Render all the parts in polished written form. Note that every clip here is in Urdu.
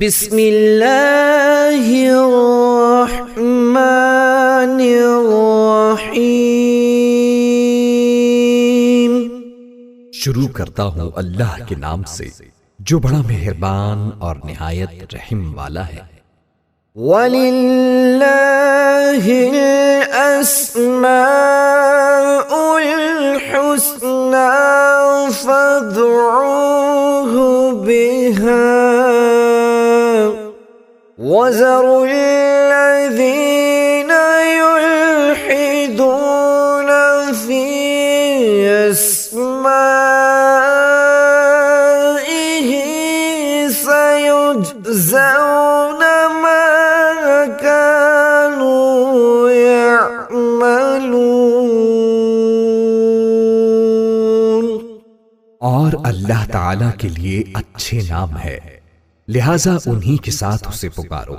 بسم اللہ الرحمن الرحیم۔ شروع کرتا ہوں اللہ کے نام سے جو بڑا مہربان اور نہایت رحم والا ہے۔ وَلِلَّهِ الْأَسْمَاءُ الْحُسْنَى فَادْعُوهُ بِهَا وَذَرُوا الَّذِينَ يُلْحِدُونَ فِي أَسْمَائِهِ سَيُجْزَوْنَ مَا كَانُوا يَعْمَلُونَ۔ اور اللہ تعالی کے لیے اچھے نام ہے، لہذا انہی کے ساتھ اسے پکارو،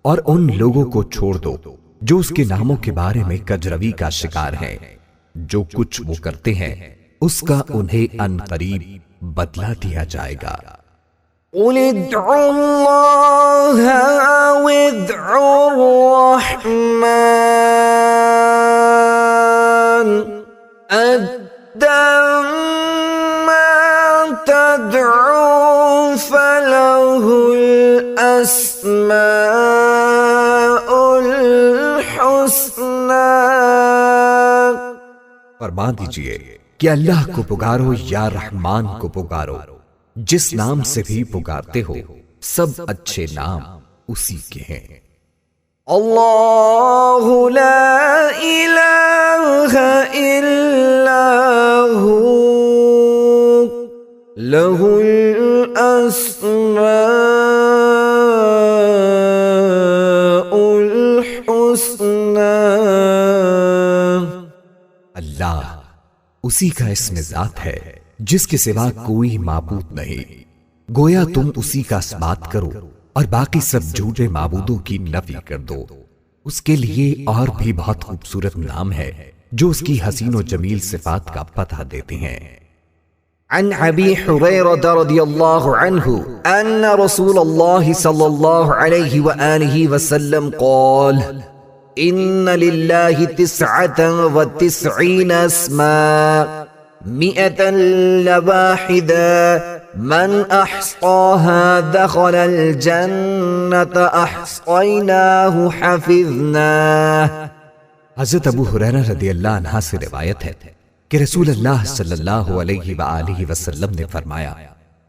اور ان لوگوں کو چھوڑ دو جو اس کے ناموں کے بارے میں کجروی کا شکار ہیں۔ جو کچھ وہ کرتے ہیں اس کا انہیں ان قریب بدلہ دیا جائے گا۔ قُلِ ادْعُوا اللَّهَ أَوِ ادْعُوا الرَّحْمَنَ أَيَّمَّا تَدْعُوا فَلَهُ الْأَسْمَاءُ الْحُسْنَى۔ فرما دیجئے کہ اللہ کو پکارو یا رحمان کو پکارو، جس نام سے بھی پکارتے ہو سب اچھے نام اسی کے ہیں۔ اللہ لا الہ الا ہو لہ الاسماء الحسنى۔ اللہ اسی کا اسم ذات ہے جس کے سوا کوئی معبود نہیں۔ گویا تم اسی کا اثبات کرو اور باقی سب جھوٹے معبودوں کی نفی کر دو۔ اس کے لیے اور بھی بہت خوبصورت نام ہے جو اس کی حسین و جمیل صفات کا پتہ دیتے ہیں۔ عن ابی حریرہ رضی اللہ عنہ ان رسول اللہ صلی اللہ علیہ وآلہ وسلم قال ان للہ 99 اسماء 100 لواحدہ من احصاها دخل الجنة احصیناہ حفظناہ۔ حضرت ابو ہریرہ رضی اللہ عنہ سے روایت ہے کہ رسول اللہ صلی اللہ علیہ وآلہ وسلم نے فرمایا،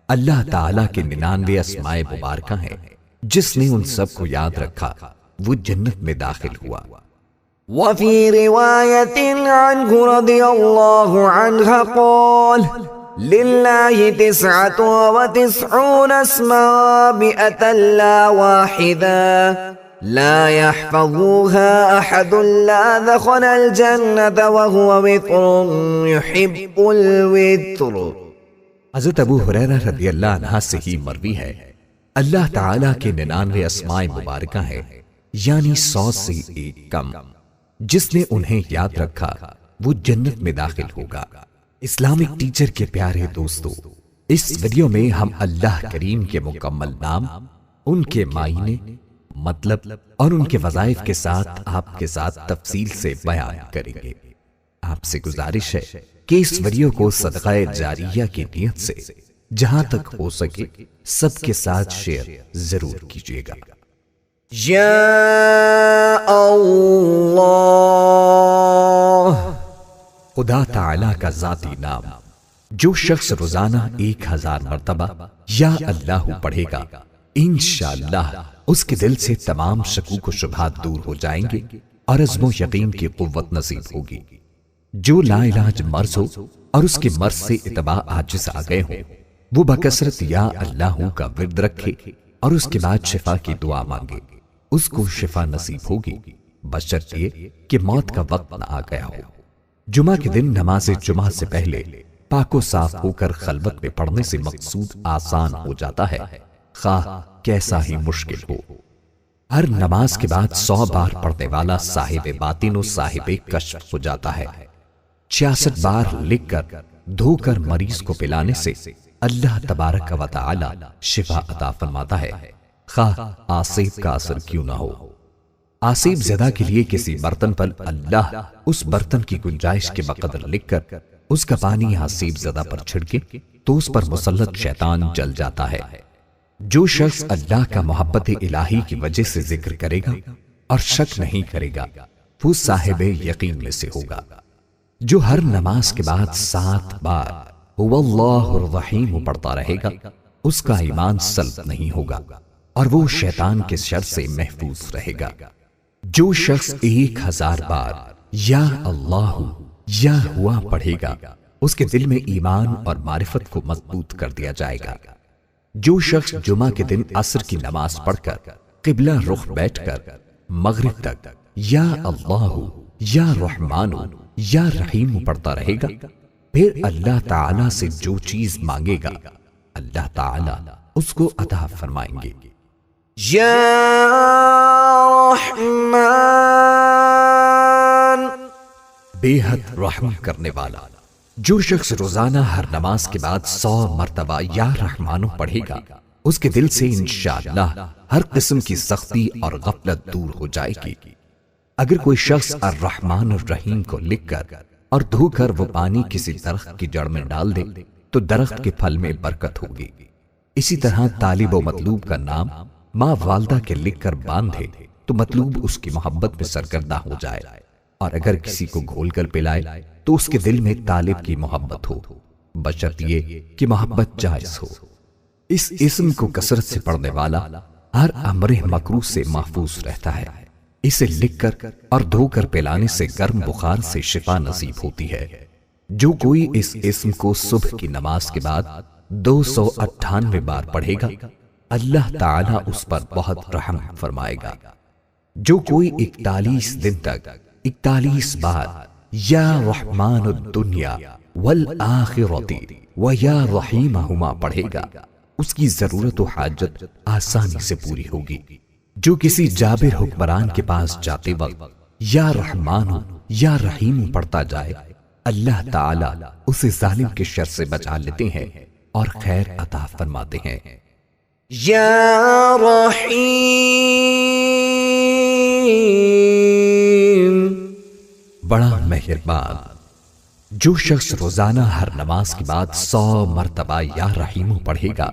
اللہ تعالیٰ کے 99 اسماء مبارکہ ہیں، جس نے ان سب کو یاد رکھا وہ جنت میں داخل ہوا۔ وفي رواية عنه رضي الله عنها قال لله 99 اسماء 100 لا واحدة لا يحفظوها أحد لا دخل الجنة وهو وتر يحب الوتر۔ حضرت ابو ہریرہ رضی اللہ عنہ سے ہی مروی ہے، اللہ تعالیٰ کے 99 اسماء مبارکہ ہیں، یعنی 100 سے ایک کم۔ جس نے انہیں یاد رکھا وہ جنت میں داخل ہوگا۔ اسلامک ٹیچر کے پیارے دوستو، اس ویڈیو میں ہم اللہ کریم کے مکمل نام، ان کے معنی، مطلب اور ان کے وظائف کے ساتھ آپ کے ساتھ تفصیل سے بیان کریں گے۔ آپ سے گزارش ہے کہ اس ویڈیو کو صدقہ جاریہ کی نیت سے جہاں تک ہو سکے سب کے ساتھ شیئر ضرور کیجیے گا۔ یا اللہ، خدا تعالیٰ کا ذاتی نام جو شخص روزانہ 1000 مرتبہ یا اللہ پڑھے گا، انشاءاللہ اس کے دل سے تمام شکوک و شبہات دور ہو جائیں گے اور عزم و یقین کی قوت نصیب ہوگی۔ جو لا علاج مرض ہو اور اس کے مرض سے اتباع عاجز آ گئے ہوں، وہ بکثرت یا اللہ کا ورد رکھے اور اس کے بعد شفا کی دعا مانگے، اس کو شفا نصیب ہوگی، بشرط یہ کہ موت کا وقت نہ آ گیا ہو۔ جمعہ کے دن نماز جمعہ سے پہلے پاک و صاف ہو کر خلوت میں پڑھنے سے مقصود آسان ہو جاتا ہے، خواہ کیسا ہی مشکل ہو۔ ہر نماز کے بعد 100 بار پڑھنے والا صاحب باطن و صاحب کشف ہو جاتا ہے۔ 66 بار لکھ کر دھو کر مریض کو پلانے سے اللہ تبارک و تعالی شفا عطا فرماتا ہے۔ خواہ آسیب کا اثر کیوں نہ ہو۔ آسیب زدہ کے لیے کسی برتن پر اللہ اس برتن کی گنجائش کے بقدر لکھ کر اس کا پانی آسیب زدہ پر چھڑکے تو اس پر مسلط شیطان جل جاتا ہے۔ جو شخص اللہ کا محبت الہی کی وجہ سے ذکر کرے گا اور شک نہیں کرے گا وہ صاحب یقین میں سے ہوگا۔ جو ہر نماز کے بعد 7 بار هو اللہ الرحیم پڑھتا رہے گا اس کا ایمان سلب نہیں ہوگا اور وہ شیطان کے شر سے محفوظ رہے گا۔ جو شخص 1000 بار یا اللہ یا ہوا پڑھے گا اس کے دل میں ایمان اور معرفت کو مضبوط کر دیا جائے گا۔ جو شخص جمعہ کے دن عصر کی نماز پڑھ کر قبلہ رخ بیٹھ کر مغرب تک یا اللہ یا رحمان یا رحیم پڑھتا رہے گا پھر اللہ تعالی سے جو چیز مانگے گا اللہ تعالی اس کو عطا فرمائیں گے۔ یا رحمان، بے حد رحم کرنے والا۔ جو شخص روزانہ ہر نماز کے بعد 100 مرتبہ یا رحمانو پڑھے گا اس کے دل سے انشاءاللہ ہر قسم کی سختی اور غفلت دور ہو جائے گی۔ اگر کوئی شخص الرحمن الرحیم کو لکھ کر اور دھو کر وہ پانی کسی درخت کی جڑ میں ڈال دے تو درخت کے پھل میں برکت ہوگی۔ اسی طرح طالب و مطلوب کا نام ماں والدہ کے لکھ کر باندھے تو مطلوب اس کی محبت میں سرگردہ ہو جائے، اور اگر کسی کو گھول کر پلائے تو اس کے دل میں طالب کی محبت ہو، بشرط یہ کہ محبت جائز ہو۔ اس اسم کو کثرت سے پڑھنے والا ہر امر مکروہ سے محفوظ رہتا ہے۔ اسے لکھ کر اور دھو کر پلانے سے گرم بخار سے شفا نصیب ہوتی ہے۔ جو کوئی اس اسم کو صبح کی نماز کے بعد 298 بار پڑھے گا اللہ تعالی اس پر بہت رحم فرمائے گا۔ جو کوئی 41 دن تک 41 بار یا رحمان الدنیا والآخرۃ و یا رحیمہما پڑھے گا اس کی ضرورت و حاجت آسانی سے پوری ہوگی۔ جو کسی جابر حکمران کے پاس جاتے وقت یا رحمان یا رحیم پڑھتا جائے اللہ تعالی اسے ظالم کے شر سے بچا لیتے ہیں اور خیر عطا فرماتے ہیں۔ یا رحیم، بڑا مہربان۔ جو شخص روزانہ ہر نماز کے بعد 100 مرتبہ یا رحیم پڑھے گا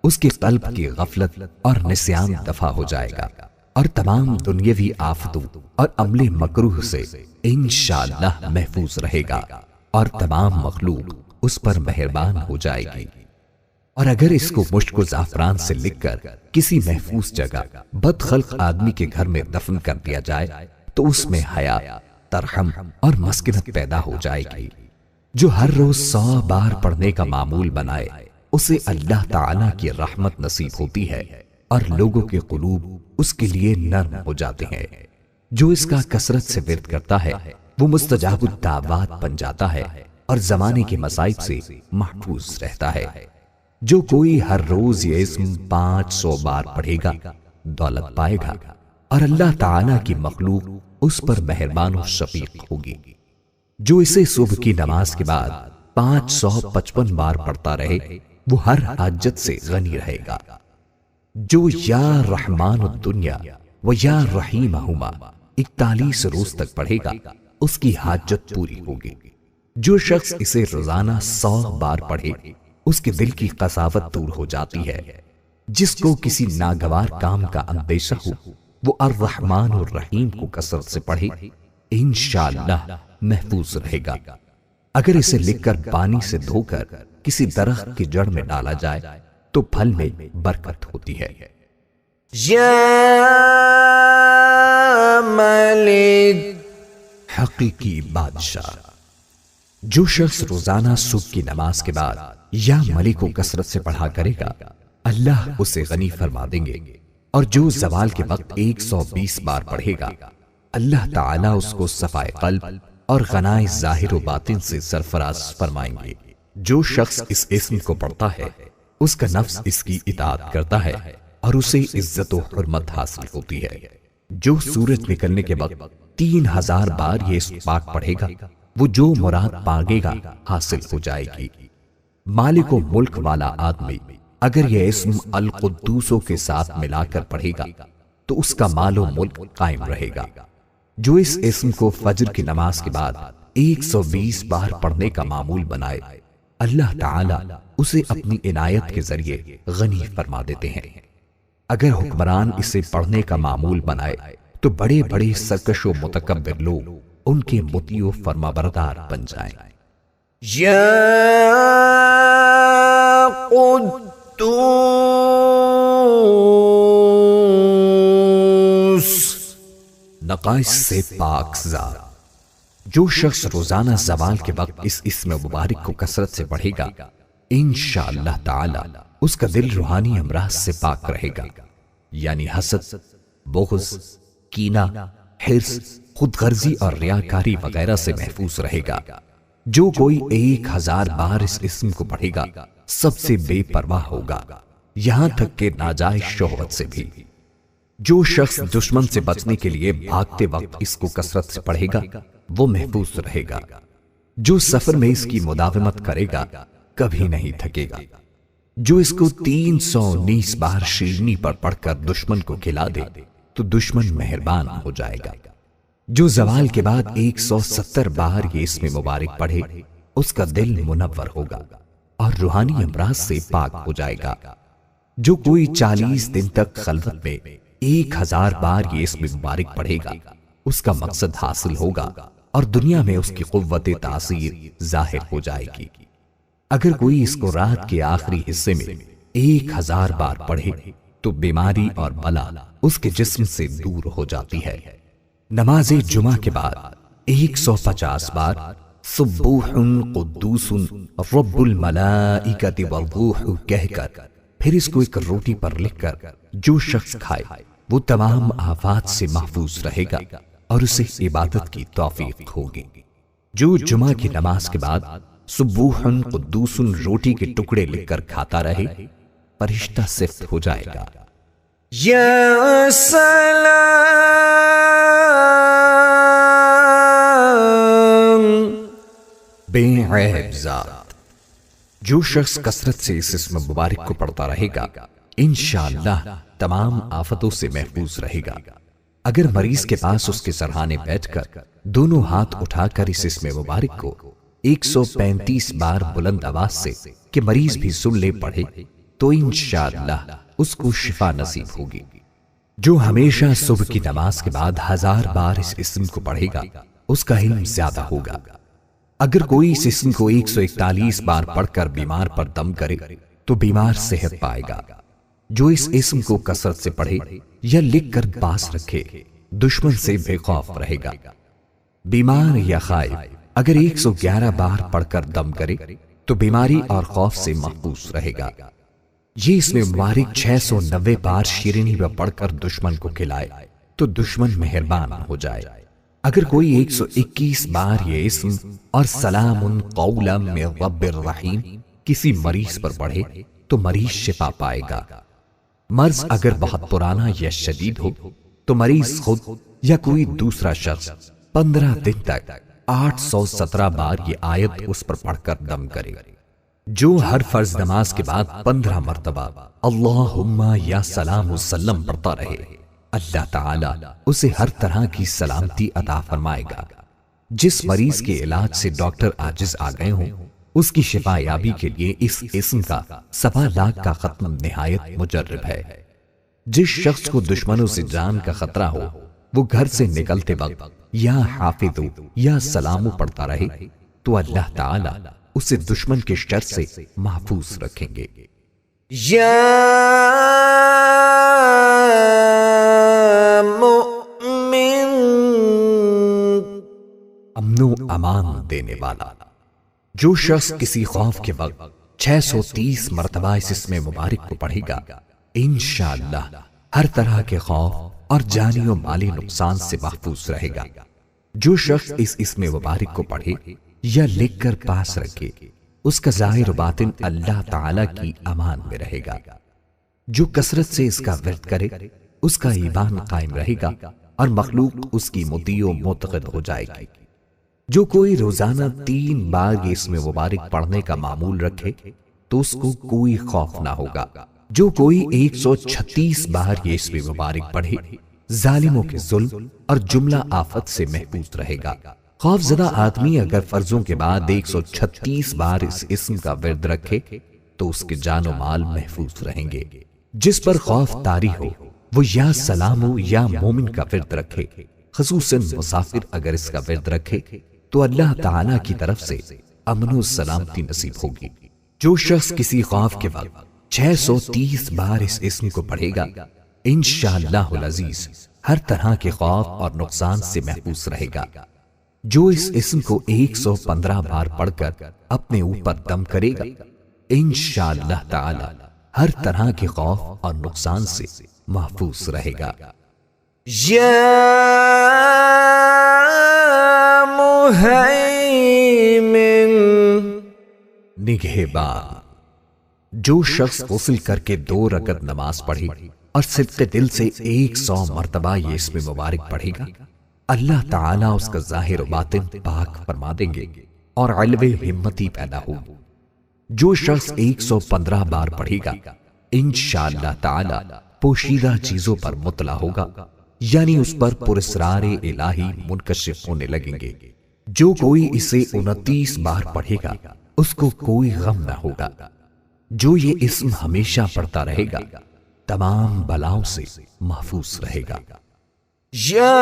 اس کے قلب کی غفلت اور نسیان دفع ہو جائے گا اور تمام دنیاوی آفتوں اور عمل مکروہ سے انشاءاللہ محفوظ رہے گا اور تمام مخلوق اس پر مہربان ہو جائے گی۔ اور اگر اس کو مشک و زعفران سے لکھ کر کسی محفوظ جگہ بدخلق آدمی کے گھر میں دفن کر دیا جائے تو اس میں حیا، ترحم اور مسکنت پیدا ہو جائے گی۔ جو ہر روز 100 بار پڑھنے کا معمول بنائے اسے اللہ تعالی کی رحمت نصیب ہوتی ہے اور لوگوں کے قلوب اس کے لیے نرم ہو جاتے ہیں۔ جو اس کا کثرت سے ورد کرتا ہے وہ مستجاب الدعوات بن جاتا ہے اور زمانے کے مصائب سے محفوظ رہتا ہے۔ جو کوئی ہر روز یہ اسم 500 بار پڑھے گا دولت پائے گا اور اللہ تعالی کی مخلوق اس پر مہربان و شفیق ہوگی۔ جو اسے صبح کی نماز کے بعد 555 بار پڑھتا رہے وہ ہر حاجت سے غنی رہے گا۔ جو یا رحمان الدنیا و یا رحیمہما 41 روز تک پڑھے گا اس کی حاجت پوری ہوگی۔ جو شخص اسے روزانہ 100 بار پڑھے اس کے دل کی قساوت دور ہو جاتی ہے۔ جس کو کسی ناگوار کام کا اندیشہ ہو وہ الرحمن الرحیم کو کثرت سے پڑھے انشاءاللہ محفوظ رہے گا۔ اگر اسے لکھ کر پانی سے دھو کر کسی درخت کی جڑ میں ڈالا جائے تو پھل میں برکت ہوتی ہے۔ یا ملک، حقیقی بادشاہ۔ جو شخص روزانہ صبح کی نماز کے بعد یا ملک کو کثرت سے پڑھا کرے گا اللہ اسے غنی فرما دیں گے، اور جو زوال کے وقت 120 بار پڑھے گا اللہ تعالیٰ اس کو صفائے قلب اور غنائے ظاہر و باطن سے سرفراز فرمائیں گے۔ جو شخص اس اسم کو پڑھتا ہے اس کا نفس اس کی اطاعت کرتا ہے اور اسے عزت و حرمت حاصل ہوتی ہے۔ جو سورج نکلنے کے وقت 3000 بار یہ اسم پاک پڑھے گا وہ جو مراد مانگے گا حاصل ہو جائے گی۔ مالک و ملک والا آدمی اگر یہ اسم القدوسوں کے ساتھ ملا کر پڑھے گا تو اس کا مال و ملک قائم رہے گا۔ جو اس اسم کو فجر کی نماز کے بعد 120 بار پڑھنے کا معمول بنائے، اللہ تعالی اسے اپنی عنایت کے ذریعے غنی فرما دیتے ہیں۔ اگر حکمران اسے پڑھنے کا معمول بنائے تو بڑے بڑے سرکش و متکبر لوگ ان کے مطیع و فرمانبردار بن جائیں۔ یا قدوس، نقائص سے پاک ذات۔ جو شخص روزانہ زوال کے وقت اس اسم مبارک کو کثرت سے پڑھے گا، انشاءاللہ تعالی اس کا دل روحانی امراض سے پاک رہے گا، یعنی حسد، بغض، کینہ، حرص، خود غرضی اور ریاکاری وغیرہ سے محفوظ رہے گا۔ جو کوئی 1000 بار اس اسم کو پڑھے گا سب سے بے پرواہ ہوگا، یہاں تک کہ ناجائز شہوت سے بھی۔ جو شخص دشمن سے بچنے کے لیے بھاگتے وقت اس کو کثرت سے پڑھے گا وہ محفوظ رہے گا۔ جو سفر میں اس کی مداومت کرے گا کبھی نہیں تھکے گا۔ جو اس کو 319 بار شیرنی پر پڑھ کر دشمن کو کھلا دے تو دشمن مہربان ہو جائے گا۔ جو زوال کے بعد 170 بار یہ اسم مبارک پڑھے اس کا دل منور ہوگا اور روحانی امراض سے پاک ہو جائے گا۔ جو کوئی 40 دن تک خلوت میں 1000 بار یہ اسم مبارک پڑھے گا اس کا مقصد حاصل ہوگا اور دنیا میں اس کی قوت تاثیر ظاہر ہو جائے گی۔ اگر کوئی اس کو رات کے آخری حصے میں 1000 بار پڑھے تو بیماری اور بلا اس کے جسم سے دور ہو جاتی ہے۔ نماز جمعہ کے بعد 150 بار سبوح قدوس رب الملائکۃ والروح کہہ کر پھر اس کو ایک روٹی پر لکھ کر جو شخص کھائے وہ تمام آفات سے محفوظ رہے گا اور اسے عبادت کی توفیق ہوگی۔ جو جمعہ کی نماز کے بعد سبوح قدوس روٹی کے ٹکڑے لکھ کر کھاتا رہے فرشتہ صفت ہو جائے گا۔ یا سلام، بے عیب ذات۔ جو شخص کثرت سے اس اسم مبارک کو پڑھتا رہے گا انشاءاللہ تمام آفتوں سے محفوظ رہے گا۔ اگر مریض کے پاس اس کے سرہانے بیٹھ کر دونوں ہاتھ اٹھا کر اس اسم مبارک کو 135 بار بلند آواز سے کہ مریض بھی سن لے پڑھے تو انشاءاللہ اس کو شفا نصیب ہوگی۔ جو ہمیشہ صبح کی نماز کے بعد 1000 بار اس اسم کو پڑھے گا اس کا علم زیادہ ہوگا۔ اگر کوئی اس اسم کو 141 بار پڑھ کر بیمار پر دم کرے تو بیمار صحت پائے گا۔ جو اس اسم کو کثرت سے پڑھے یا لکھ کر پاس رکھے دشمن سے بے خوف رہے گا۔ بیمار یا خائف اگر 111 بار پڑھ کر دم کرے تو بیماری اور خوف سے محفوظ رہے گا۔ یہ اسم مبارک 690 بار شیرینی میں پڑھ کر دشمن کو کھلائے تو دشمن مہربان ہو جائے۔ اگر کوئی 121 بار یہ اسم اور سلام قولا من رب الرحیم کسی مریض پر پڑھے تو مریض شفا پائے گا۔ مرض اگر بہت پرانا یا شدید ہو تو مریض خود یا کوئی دوسرا شخص 15 دن تک 817 بار یہ آیت اس پر پڑھ کر دم کرے۔ جو ہر فرض نماز کے بعد 15 مرتبہ اللہم یا سلام وسلم پڑھتا رہے اللہ تعالی اسے ہر طرح کی سلامتی عطا فرمائے گا۔ جس مریض کے علاج سے ڈاکٹر عاجز آ گئے ہوں اس کی شفا یابی کے لیے اس اسم کا 1.25 لاکھ کا ختم نہایت مجرب ہے۔ جس شخص کو دشمنوں سے جان کا خطرہ ہو وہ گھر سے نکلتے وقت یا حافظ یا سلام پڑھتا رہے تو اللہ تعالی اسے دشمن کے شر سے محفوظ رکھیں گے۔ یا مؤمن، امن و امان دینے والا۔ جو شخص کسی خوف کے وقت 630 مرتبہ اس اسم مبارک کو پڑھے گا انشاءاللہ ہر طرح کے خوف اور جانی و مالی نقصان سے محفوظ رہے گا۔ جو شخص اس اسم مبارک کو پڑھے یا لکھ کر پاس رکھے اس کا ظاہر و باطن اللہ تعالی کی امان میں رہے گا۔ جو کثرت سے اس کا ورد کرے اس کا ایمان قائم رہے گا اور مخلوق اس کی مطیع و معتقد ہو جائے گی۔ جو کوئی روزانہ 3 بار یہ اسم مبارک پڑھنے کا معمول رکھے تو اس کو کوئی خوف نہ ہوگا۔ جو کوئی 136 بار یہ اسم مبارک پڑھے ظالموں کے ظلم اور جملہ آفت سے محفوظ رہے گا۔ خوف زدہ آدمی اگر فرضوں کے بعد 136 بار اس اسم کا ورد رکھے تو اس کے جان و مال محفوظ رہیں گے۔ جس پر خوف طاری ہو وہ یا سلام ہو یا مومن کا ورد رکھے، خصوصاً مسافر اگر اس کا ورد رکھے تو اللہ تعالی کی طرف سے امن و سلامتی نصیب ہوگی۔ جو شخص کسی خوف کے وقت 630 بار اس اسم کو پڑھے گا انشاءاللہ العزیز ہر طرح کے خوف اور نقصان سے محفوظ رہے گا۔ جو اس اسم کو 115 بار پڑھ کر اپنے اوپر دم کرے گا انشاءاللہ تعالی ہر طرح کے خوف اور نقصان سے محفوظ رہے گا۔ یا مہیمن، نگہبان۔ جو شخص غسل کر کے 2 رکعت نماز پڑھے اور صدق دل سے 100 مرتبہ یہ اسم مبارک پڑھے گا، اللہ تعالیٰ اس کا ظاہر و باطن پاک فرما دیں گے اور علو ہمتی پیدا ہوگی۔ جو شخص 115 بار پڑھے گا انشاءاللہ تعالیٰ پوشیدہ چیزوں پر مطلع ہوگا، یعنی اس پر پراسرار الہی منکشف ہونے لگیں گے۔ جو کوئی اسے 29 بار پڑھے گا اس کو کوئی غم نہ ہوگا۔ جو یہ اسم ہمیشہ پڑھتا رہے گا تمام بلاؤں سے محفوظ رہے گا۔ یا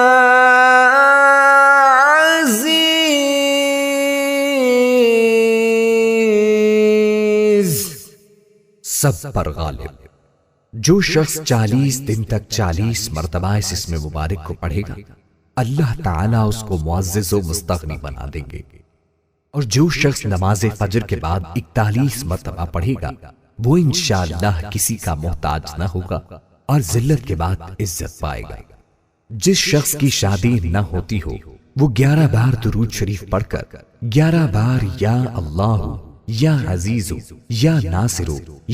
عزیز، سب پر غالب۔ جو شخص 40 دن تک 40 مرتبہ اس اسم مبارک کو پڑھے گا اللہ تعالیٰ اس کو معزز و مستغنی بنا دیں گے۔ اور جو شخص نماز فجر کے بعد 41 مرتبہ پڑھے گا وہ انشاءاللہ کسی کا محتاج نہ ہوگا اور ذلت کے بعد عزت پائے گا۔ جس شخص کی شادی نہ ہوتی ہو وہ 11 بار درود شریف پڑھ کر 11 بار یا اللہ یا عزیز یا ناصر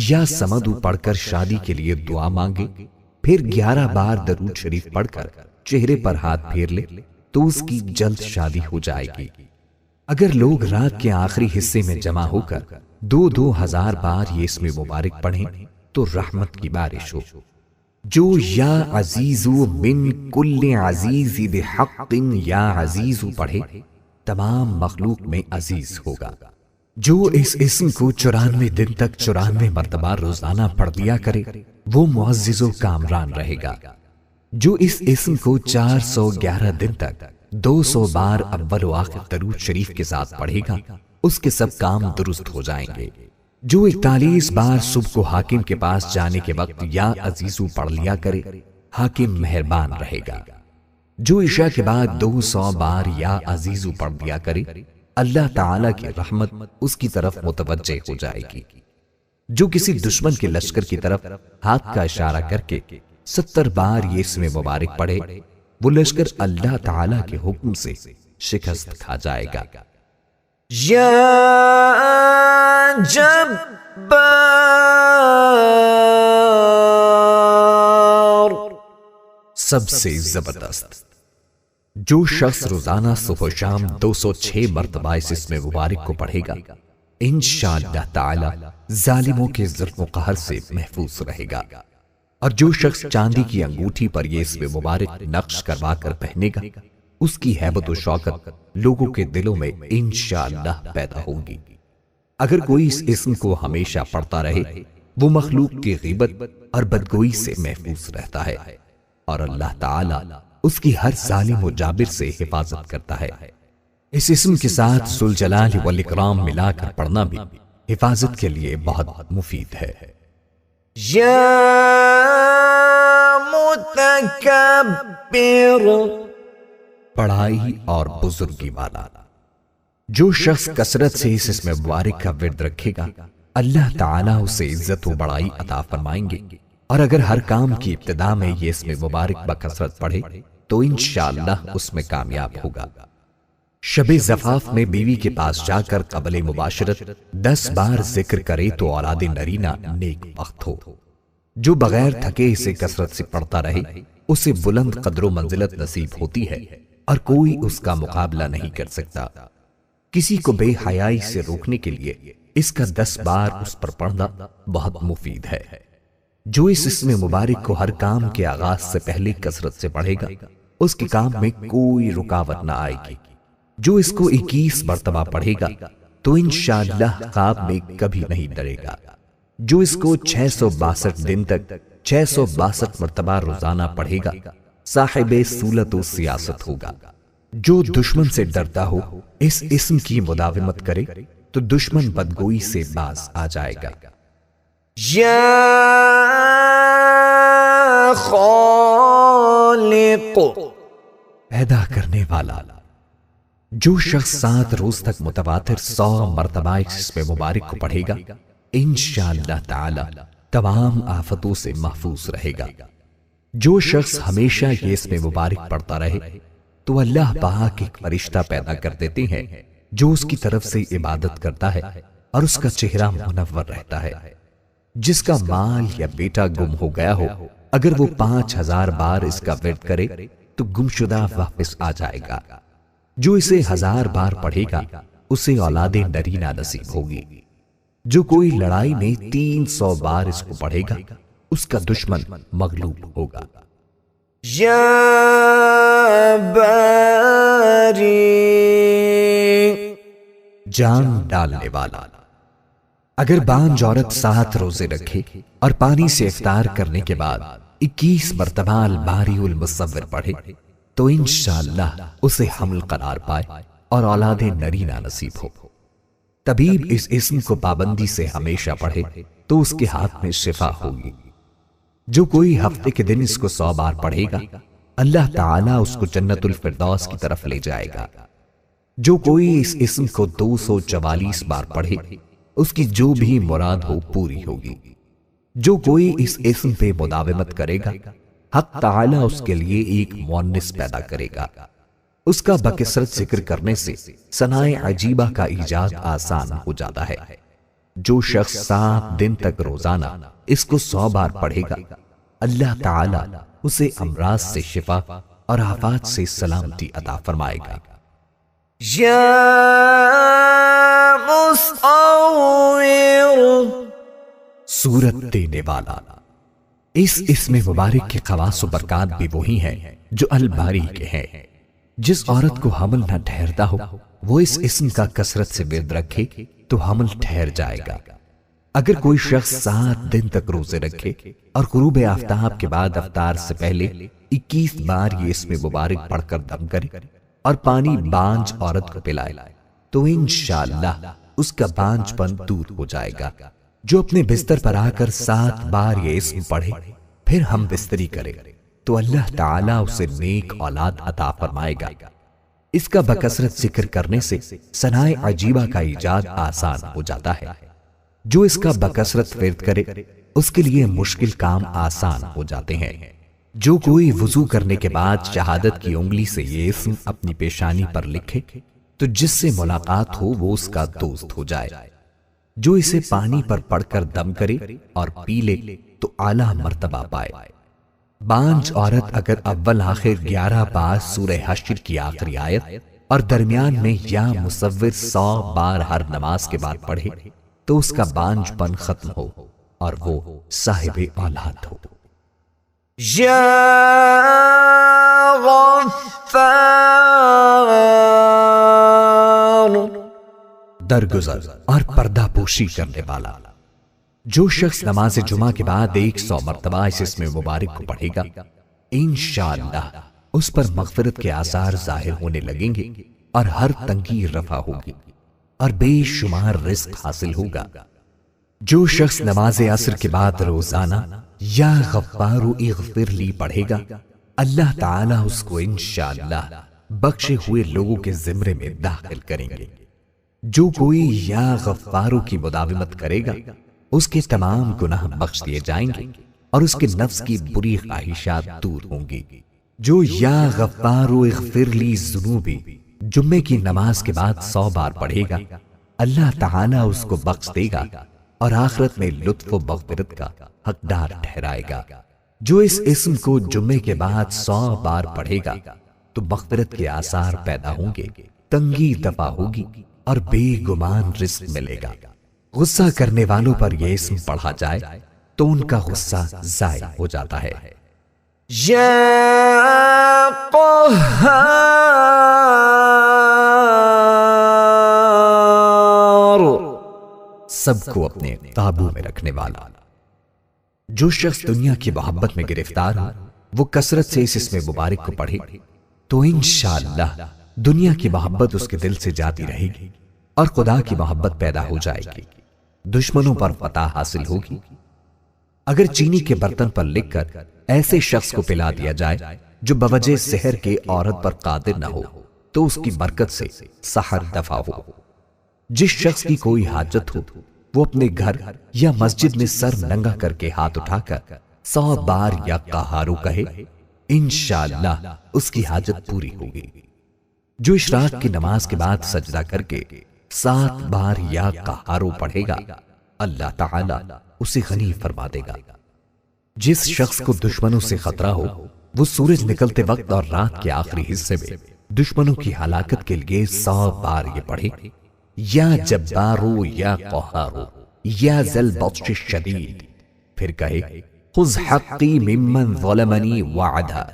یا سمد پڑھ کر شادی کے لیے دعا مانگے، پھر 11 بار درود شریف پڑھ کر چہرے پر ہاتھ پھیر لے تو اس کی جلد شادی ہو جائے گی۔ اگر لوگ رات کے آخری حصے میں جمع ہو کر 2000 بار یہ اسم مبارک پڑھیں تو رحمت کی بارش ہو۔ جو یا عزیز من کل عزیز بحق یا عزیز پڑھے تمام مخلوق میں عزیز ہوگا۔ جو اس اسم کو 94 دن تک 94 مرتبہ روزانہ پڑھ لیا کرے وہ معزز و کامران رہے گا۔ جو اس اسم کو 411 دن تک 200 بار اول و آخر درود شریف کے ساتھ پڑھے گا اس کے سب کام درست ہو جائیں گے۔ جو 41 بار صبح کو حاکم کے پاس جانے کے وقت یا عزیزو پڑھ لیا کرے حاکم مہربان رہے گا۔ جو عشاء کے بعد 200 بار یا عزیزو پڑھ لیا کرے اللہ تعالی کی رحمت اس کی طرف متوجہ ہو جائے گی۔ جو کسی دشمن کے لشکر کی طرف ہاتھ کا اشارہ کر کے 70 بار یہ اسم مبارک پڑھے وہ لشکر اللہ تعالی کے حکم سے شکست کھا جائے گا۔ یا جبار، سب سے زبردست۔ جو شخص روزانہ صبح و شام 206 مرتبہ اس اسم مبارک کو پڑھے گا انشاءاللہ تعالی ظالموں کے ظلم و قہر سے محفوظ رہے گا۔ اور جو شخص چاندی کی انگوٹھی پر یہ اسم مبارک نقش کروا کر پہنے گا اس کی ہیبت و شوکت لوگوں کے دلوں میں انشاءاللہ پیدا ہوگی۔ اگر کوئی اس اسم کو ہمیشہ پڑھتا رہے وہ مخلوق کی غیبت اور بدگوئی سے محفوظ رہتا ہے اور اللہ تعالی اس کی ہر ظالم و جابر سے حفاظت کرتا ہے۔ اس اسم کے ساتھ ذوالجلال والاکرام ملا کر پڑھنا بھی حفاظت کے لیے بہت مفید ہے۔ یا متکبر، پڑھائی اور بزرگی والا۔ جو شخص کثرت سے اس اسم مبارک کا ورد رکھے گا اللہ تعالیٰ اسے عزت و بڑائی عطا فرمائیں گے، اور اگر ہر کام کی ابتدا میں یہ اسم مبارک بکثرت پڑھے تو انشاءاللہ اس میں کامیاب ہوگا۔ شب زفاف میں بیوی کے پاس جا کر قبل مباشرت 10 بار ذکر کرے تو اولاد نرینہ نیک بخت ہو۔ جو بغیر تھکے اسے کثرت سے پڑھتا رہے اسے بلند قدر و منزلت نصیب ہوتی ہے اور کوئی اس کا مقابلہ نہیں کر سکتا۔ کسی کو بے حیائی سے روکنے کے لیے اس کا 10 بار اس پر پڑھنا بہت مفید ہے۔ جو اس اسم مبارک کو ہر کام کے آغاز سے پہلے کثرت سے پڑھے گا اس کے کام میں کوئی رکاوٹ نہ آئے گی۔ جو اس کو 21 مرتبہ پڑھے گا تو انشاءاللہ خواب میں کبھی نہیں ڈرے گا۔ جو اس کو 662 دن تک 662 مرتبہ روزانہ پڑھے گا صاحب سولت و سیاست ہوگا۔ جو دشمن سے ڈرتا ہو اس اسم کی مداومت کرے تو دشمن بدگوئی سے باز آ جائے گا۔ یا خالق، پیدا کرنے والا۔ جو شخص 7 روز تک متواتر 100 مرتبہ اس اسم مبارک کو پڑھے گا انشاءاللہ تعالی تمام آفتوں سے محفوظ رہے گا۔ جو شخص ہمیشہ یہ اسم مبارک پڑھتا رہے تو اللہ پاک ایک فرشتہ پیدا کر دیتے ہیں جو اس کی طرف سے عبادت کرتا ہے اور اس کا چہرہ منور رہتا ہے۔ جس کا مال یا بیٹا گم ہو گیا ہو اگر وہ 5000 بار اس کا ورد کرے تو گمشدہ واپس آ جائے گا۔ جو اسے 1000 بار پڑھے گا اسے اولاد نرینہ نصیب ہوگی۔ جو کوئی لڑائی میں 300 بار اس کو پڑھے گا اس کا دشمن مغلوب ہوگا۔ یا باری، جان ڈالنے والا۔ اگر بانج عورت 7 روزے رکھے اور پانی سے افطار کرنے کے بعد 21 مرتبہ الباری المصور پڑھے تو انشاءاللہ اسے حمل قرار پائے اور اولاد نرینہ نصیب ہو۔ طبیب اس اسم کو پابندی سے ہمیشہ پڑھے تو اس کے ہاتھ میں شفا ہوگی۔ جو کوئی ہفتے کے دن اس کو 100 بار پڑھے گا اللہ تعالیٰ اس کو جنت الفردوس کی طرف لے جائے گا۔ جو کوئی اس اسم کو 244 بار پڑھے اس کی جو بھی مراد ہو پوری ہوگی۔ جو کوئی اس اسم پہ مداومت کرے گا حق تعالیٰ اس کے لیے ایک مؤنث پیدا کرے گا۔ اس کا بکثرت ذکر کرنے سے ثنائے عجیبہ کا ایجاد آسان ہو جاتا ہے۔ جو شخص 7 دن تک روزانہ اس کو 100 بار پڑھے گا اللہ تعالیٰ اسے امراض سے شفا اور آفات سے سلامتی عطا فرمائے گا۔ یا مصور، صورت دینے والا۔ اس اسم مبارک کے خواص و برکات بھی وہی ہیں جو الباری کے ہیں۔ جس عورت کو حمل نہ ٹھہرتا ہو وہ اس اسم کا کثرت سے ورد رکھے تو حمل ٹھہر جائے گا۔ اگر کوئی شخص 7 دن تک روزے رکھے اور غروب آفتاب کے بعد افطار سے پہلے 21 بار یہ اسم مبارک پڑھ کر دم کرے اور پانی بانج عورت کو پلائے تو انشاءاللہ اس کا بانج پن دور ہو جائے گا۔ جو اپنے بستر پر آ کر 7 بار یہ اسم پڑھے پھر ہم بستری کرے تو اللہ تعالیٰ اسے نیک اولاد عطا فرمائے گا۔ اس کا بکثرت ذکر کرنے سے ثنائے عجیبہ کا ایجاد آسان ہو جاتا ہے۔ جو اس کا بکثرت ورد کرے اس کے لیے مشکل کام آسان ہو جاتے ہیں۔ جو کوئی وضو کرنے کے بعد شہادت کی انگلی سے یہ اسم اپنی پیشانی پر لکھے تو جس سے ملاقات ہو وہ اس کا دوست ہو جائے۔ جو اسے پانی پر پڑھ کر دم کرے اور پی لے تو اعلیٰ مرتبہ پائے۔ بانج عورت اگر اول آخر 11 بار سورہ حشر کی آخری آیت اور درمیان میں یا مصور 100 بار ہر نماز کے بعد پڑھے تو اس کا بانج پن ختم ہو اور وہ صاحب اولاد ہو۔ یا غفار، درگزر اور پردہ پوشی کرنے والا۔ جو شخص نماز جمعہ کے بعد 100 مرتبہ اس اسم مبارک کو پڑھے گا انشاءاللہ اس پر مغفرت کے آثار ظاہر ہونے لگیں گے اور ہر تنگی رفع ہوگی اور بے شمار رزق حاصل ہوگا۔ جو شخص نماز عصر کے بعد روزانہ یا غفار اغفر لی پڑھے گا اللہ تعالیٰ اس کو انشاءاللہ بخشے ہوئے لوگوں کے زمرے میں داخل کریں گے۔ جو کوئی یا غفارو کی مداومت کرے گا اس کے تمام گناہ بخش دیے جائیں گے اور اس کے نفس کی بری خواہشات دور ہوں گی۔ جو یا غفارو اغفر لی ذنوبی جمعے کی نماز کے بعد 100 بار پڑھے گا اللہ تعالیٰ اس کو بخش دے گا اور آخرت میں لطف و مغفرت کا حقدار ٹھہرائے گا۔ جو اس اسم کو جمعے کے بعد 100 بار پڑھے گا تو مغفرت کے آثار پیدا ہوں گے، تنگی دفع ہوگی اور بے گمان رزق ملے گا۔ غصہ کرنے والوں پر یہ اسم پڑھا جائے تو ان کا غصہ ضائع ہو جاتا ہے۔ یا قہار، سب کو اپنے قابو میں رکھنے والا۔ جو شخص دنیا کی محبت میں گرفتار ہو وہ کثرت سے اس اسم مبارک کو پڑھے تو انشاءاللہ دنیا کی محبت اس کے دل سے جاتی رہے گی اور خدا کی محبت پیدا ہو جائے گی، دشمنوں پر فتح حاصل ہوگی۔ اگر چینی کے برتن پر لکھ کر ایسے شخص کو پلا دیا جائے جو بوجہ سحر کے عورت پر قادر نہ ہو تو اس کی برکت سے سحر دفع ہو۔ جس شخص کی کوئی حاجت ہو وہ اپنے گھر یا مسجد میں سر ننگا کر کے ہاتھ اٹھا کر 100 بار یا قہارو کہے، انشاءاللہ اس کی حاجت پوری ہوگی۔ جو اشراق کی نماز کے بعد سجدہ کر کے 7 بار یا قہارو پڑھے گا اللہ تعالی اسے غنی فرما دے گا۔ جس شخص کو دشمنوں سے خطرہ ہو وہ سورج نکلتے وقت اور رات کے آخری حصے میں دشمنوں کی ہلاکت کے لیے 100 بار یہ پڑھے، یا جبارو یا قہارو یا ذل بطش الشدید، پھر کہے خذ حقی ممن ظلمنی وعدا۔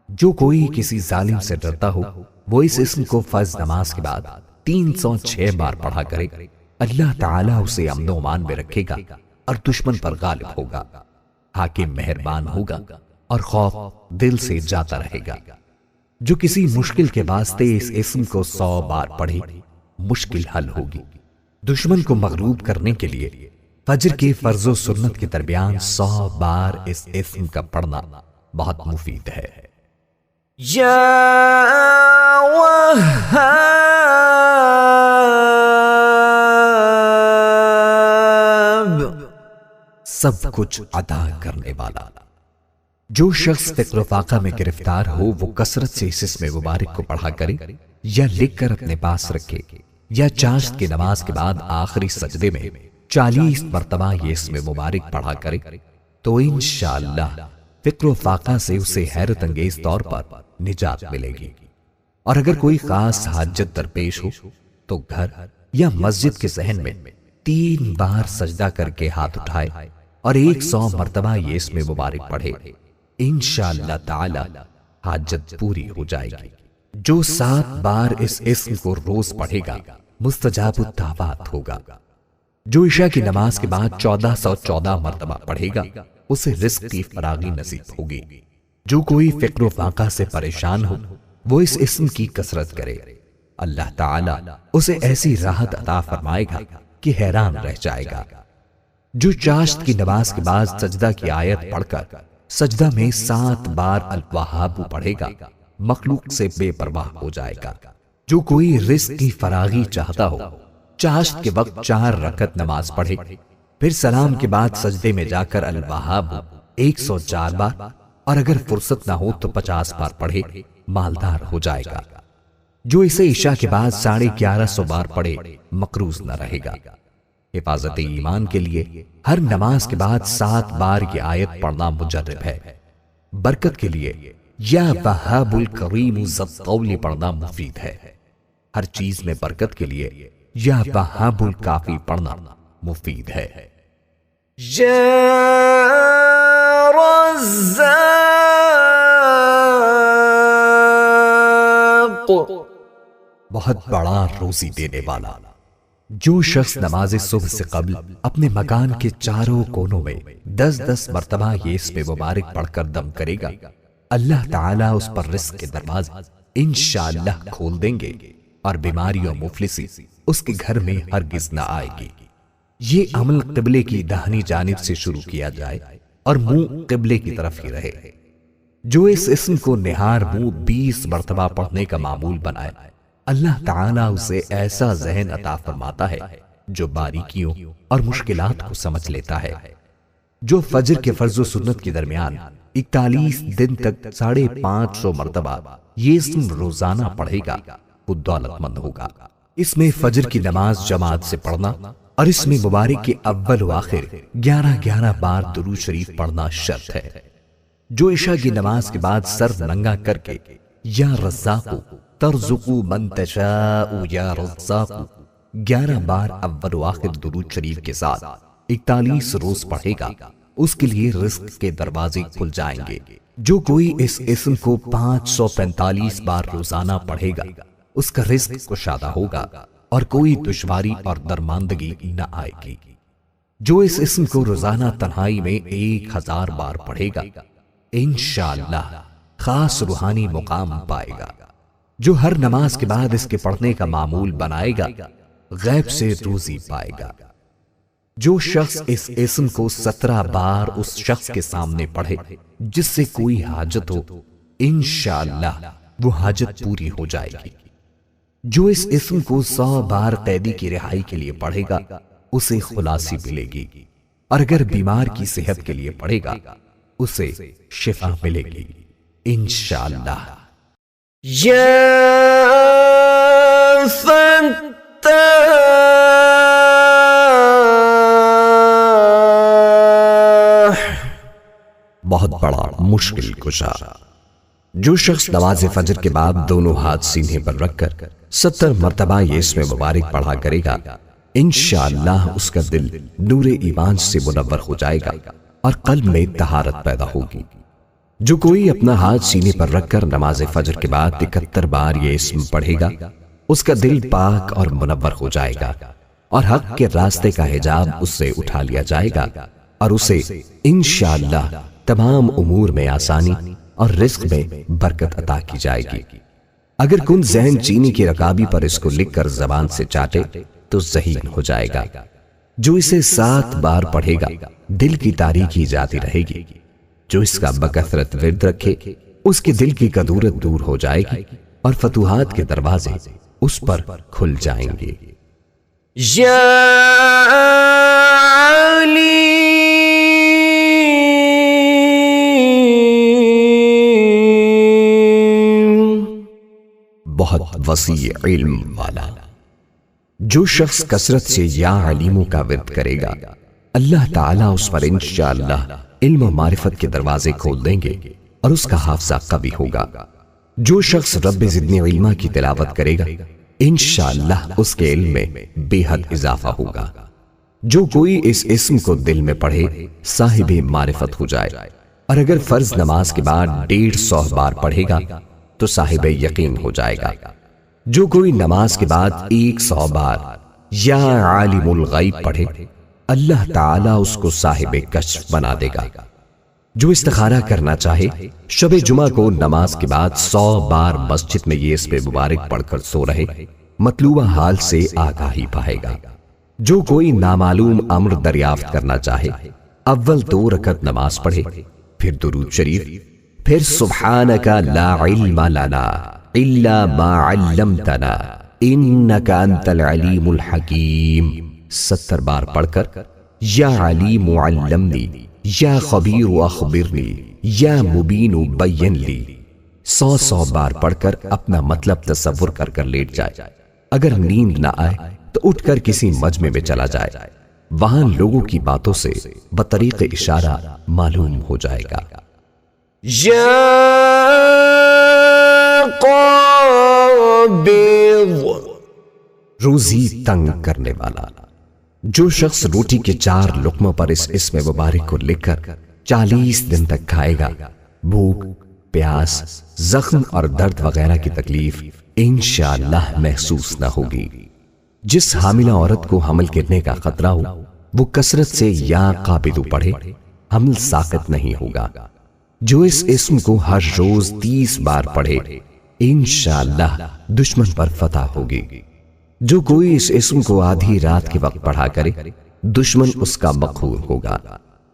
جو کوئی کسی ظالم سے ڈرتا ہو وہ اس اسم کو فرض نماز کے بعد 306 بار پڑھا کرے، اللہ تعالیٰ اسے امن و امان میں رکھے گا اور دشمن پر غالب ہوگا، حاکم مہربان ہوگا اور خوف دل سے جاتا رہے گا۔ جو کسی مشکل کے واسطے اس اسم کو 100 بار پڑھے مشکل حل ہوگی۔ دشمن کو مغلوب کرنے کے لیے فجر کے فرض و سنت کے درمیان 100 بار اس اسم کا پڑھنا بہت مفید ہے۔ یا وہاب، سب کچھ عطا کرنے والا۔ جو شخص فقر و فاقہ میں گرفتار ہو وہ کثرت سے اس اسم مبارک کو پڑھا کرے یا لکھ کر اپنے پاس رکھے، یا چاشت کی نماز کے بعد آخری سجدے میں 40 مرتبہ یہ اسم مبارک پڑھا کرے تو انشاءاللہ فقر و فاقہ سے اسے حیرت انگیز طور پر نجات ملے گی۔ اور اگر کوئی خاص حاجت درپیش ہو تو گھر یا مسجد کے صحن میں 3 بار سجدہ کر کے ہاتھ اٹھائے اور 100 مرتبہ یہ اسم مبارک پڑھے، انشاءاللہ تعالی حاجت پوری ہو جائے گی۔ جو 7 بار اس اسم کو روز پڑھے گا مستجاب الدعوات ہوگا۔ جو عشاء کی نماز کے بعد 1414 مرتبہ پڑھے گا اسے رزق کی فراغی نصیب ہوگی۔ جو کوئی فقر و فاقہ سے پریشان ہو وہ اس اسم کی کثرت کرے، اللہ تعالی اسے ایسی راحت عطا فرمائے گا کہ حیران رہ جائے گا۔ جو چاشت کی نماز کے بعد سجدہ کی آیت پڑھ کر سجدہ میں 7 بار الوہاب پڑھے گا مخلوق سے بے پرواہ ہو جائے گا۔ جو کوئی رزق کی فراغی چاہتا ہو چاشت کے وقت 4 رکعت نماز پڑھے، پھر سلام کے بعد سجدے میں جا کر الوہاب 104 بار اور اگر فرصت نہ ہو تو 50 بار پڑھے، مالدار ہو جائے گا۔ جو اسے عشاء کے بعد 1150 بار پڑھے مقروض نہ رہے گا۔ حفاظت ایمان کے لیے ہر نماز کے بعد 7 بار یہ آیت پڑھنا مجرب ہے۔ برکت کے لیے یا وہاب الکریم ذی الطول پڑھنا مفید ہے۔ ہر چیز میں برکت کے لیے یا وہاب الکافی پڑھنا مفید ہے۔ یا رزاق، بہت بڑا روزی دینے والا۔ جو شخص نماز صبح سے قبل اپنے مکان کے چاروں کونوں میں 10-10 مرتبہ یہ اسم مبارک پڑھ کر دم کرے گا اللہ تعالیٰ اس پر رزق کے دروازے انشاءاللہ کھول دیں گے اور بیماری اور مفلسی اس کے گھر میں ہرگز نہ آئے گی۔ یہ عمل قبلے کی داہنی جانب سے شروع کیا جائے اور منہ قبلے کی طرف ہی رہے۔ جو اس اسم کو نہار منہ 20 مرتبہ پڑھنے کا معمول بنائے اللہ تعالیٰ اسے ایسا ذہن عطا فرماتا ہے جو باریکیوں اور مشکلات کو سمجھ لیتا ہے۔ جو فجر کے فرض و سنت کے درمیان 41 دن تک 550 مرتبہ یہ اسم روزانہ پڑھے گا وہ دولت مند ہوگا۔ اس میں فجر کی نماز جماعت سے پڑھنا اور اس میں مبارک کے اول و آخر 11 بار درود شریف پڑھنا شرط ہے۔ جو عشاء کی نماز کے بعد سر ننگا کر کے یا رزاق ترزق من تشاء یا رزاق 11 بار اول و آخر درود شریف کے ساتھ 41 روز پڑھے گا، اس کے لیے رزق کے دروازے کھل جائیں گے۔ جو کوئی اس اسم کو 545 بار روزانہ پڑھے گا، اس کا رزق کشادہ ہوگا اور کوئی دشواری اور درماندگی نہ آئے گی۔ جو اس اسم کو روزانہ تنہائی میں 1000 بار پڑھے گا، انشاءاللہ خاص روحانی مقام پائے گا۔ جو ہر نماز کے بعد اس کے پڑھنے کا معمول بنائے گا، غیب سے روزی پائے گا۔ جو شخص اس اسم کو 17 بار اس شخص کے سامنے پڑھے جس سے کوئی حاجت ہو، انشاءاللہ وہ حاجت پوری ہو جائے گی۔ جو اس اسم کو 100 بار قیدی کی رہائی کے لیے پڑھے گا، اسے خلاصی ملے گی، اور اگر بیمار کی صحت کے لیے پڑھے گا، اسے شفا ملے گی انشاءاللہ۔ یا فتاح بہت بڑا مشکل کشا۔ جو شخص نماز فجر کے بعد دونوں ہاتھ سینے پر رکھ کر 70 مرتبہ یہ اسم مبارک پڑھا کرے گا، انشاءاللہ اس کا دل نور ایمان سے منور ہو جائے گا اور قلب میں طہارت پیدا ہوگی۔ جو کوئی اپنا ہاتھ سینے پر رکھ کر نماز فجر کے بعد 71 بار یہ اسم پڑھے گا، اس کا دل پاک اور منور ہو جائے گا اور حق کے راستے کا حجاب اس سے اٹھا لیا جائے گا اور اسے انشاءاللہ تمام امور میں آسانی اور رزق میں برکت عطا کی جائے گی۔ اگر کن ذہن چینی کی رکابی پر اس کو لکھ کر زبان سے چاٹے تو ذہین ہو جائے گا۔ جو اسے 7 بار پڑھے گا، دل کی تاریکی جاتی رہے گی۔ جو اس کا بکثرت ورد رکھے، اس کے دل کی کدورت دور ہو جائے گی اور فتوحات کے دروازے اس پر کھل جائیں گے۔ یا علی بہت وسیع علم والا۔ جو شخص کثرت سے یا علیموں کا ورد کرے گا، اللہ تعالیٰ اس پر انشاءاللہ علم و معرفت کے دروازے کھول دیں گے اور اس کا حافظہ قوی ہوگا۔ جو شخص رب زدنی علما کی تلاوت کرے گا، انشاءاللہ اس کے علم میں بے حد اضافہ ہوگا۔ جو کوئی اس اسم کو دل میں پڑھے، صاحب معرفت ہو جائے، اور اگر فرض نماز کے بعد 150 بار پڑھے گا تو صاحب یقین ہو جائے گا۔ جو کوئی نماز کے بعد 100 بار یا عالم الغیب پڑھے، اللہ تعالیٰ اس کو صاحب کشف بنا دے گا۔ جو استخارہ کرنا چاہے، شب جمعہ کو نماز کے بعد 100 بار مسجد میں یہ اسم مبارک پڑھ کر سو رہے، مطلوبہ حال سے آگاہی پائے گا۔ جو کوئی نامعلوم امر دریافت کرنا چاہے، اول 2 رکعت نماز پڑھے، پھر درود شریف، پھر سبحانک لا علم لنا الا ما علمتنا انک انت العلیم الحکیم 70 بار پڑھ کر یا علیم علمنی، یا خبیر اخبرنی، یا مبین بین لی 100 بار پڑھ کر اپنا مطلب تصور کر کر لیٹ جائے۔ اگر نیند نہ آئے تو اٹھ کر کسی مجمع میں چلا جائے، وہاں لوگوں کی باتوں سے بطریق اشارہ معلوم ہو جائے گا۔ یا قابض روزی تنگ کرنے والا۔ جو شخص روٹی کے 4 لقموں پر اس اسم مبارک کو لکھ کر 40 دن تک کھائے گا، بھوک، پیاس، زخم اور درد وغیرہ کی تکلیف انشاءاللہ محسوس نہ ہوگی۔ جس حاملہ عورت کو حمل گرنے کا خطرہ ہو، وہ کثرت سے یا قابض پڑھے، حمل ساقط نہیں ہوگا۔ جو اس اسم کو ہر روز 30 بار پڑھے، انشاءاللہ دشمن پر فتح ہوگی۔ جو کوئی اس اسم کو آدھی رات کے وقت پڑھا کرے، دشمن اس کا مقہور ہوگا۔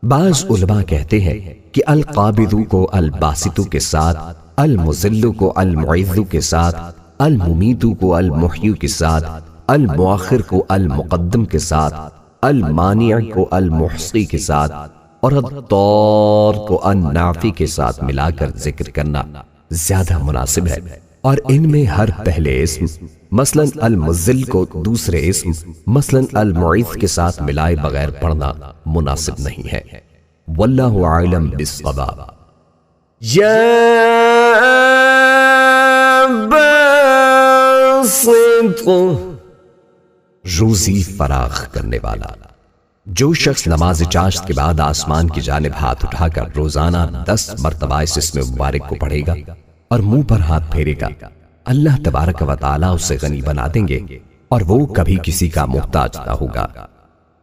بعض علماء کہتے ہیں کہ القابض کو الباسط کے ساتھ، المذل کو المعز کے ساتھ، الممیت کو المحیی کے ساتھ، المؤخر کو المقدم کے ساتھ، المانع کو المحصی کے ساتھ، اور الضار کو النافع کے ساتھ ملا کر ذکر کرنا زیادہ مناسب ہے، اور ان میں ہر پہلے اسم مثلا المذل کو دوسرے اسم مثلا المعز کے ساتھ ملائے بغیر پڑھنا مناسب نہیں ہے۔ واللہ اعلم بالصواب۔ یا باسط روزی فراخ کرنے والا۔ جو شخص نماز چاشت کے بعد آسمان کی جانب ہاتھ اٹھا کر روزانہ 10 مرتبہ اس اسم مبارک کو پڑھے گا اور منہ پر ہاتھ پھیرے گا، اللہ تبارک و تعالیٰ اسے غنی بنا دیں گے اور وہ کبھی کسی کا محتاج نہ ہوگا۔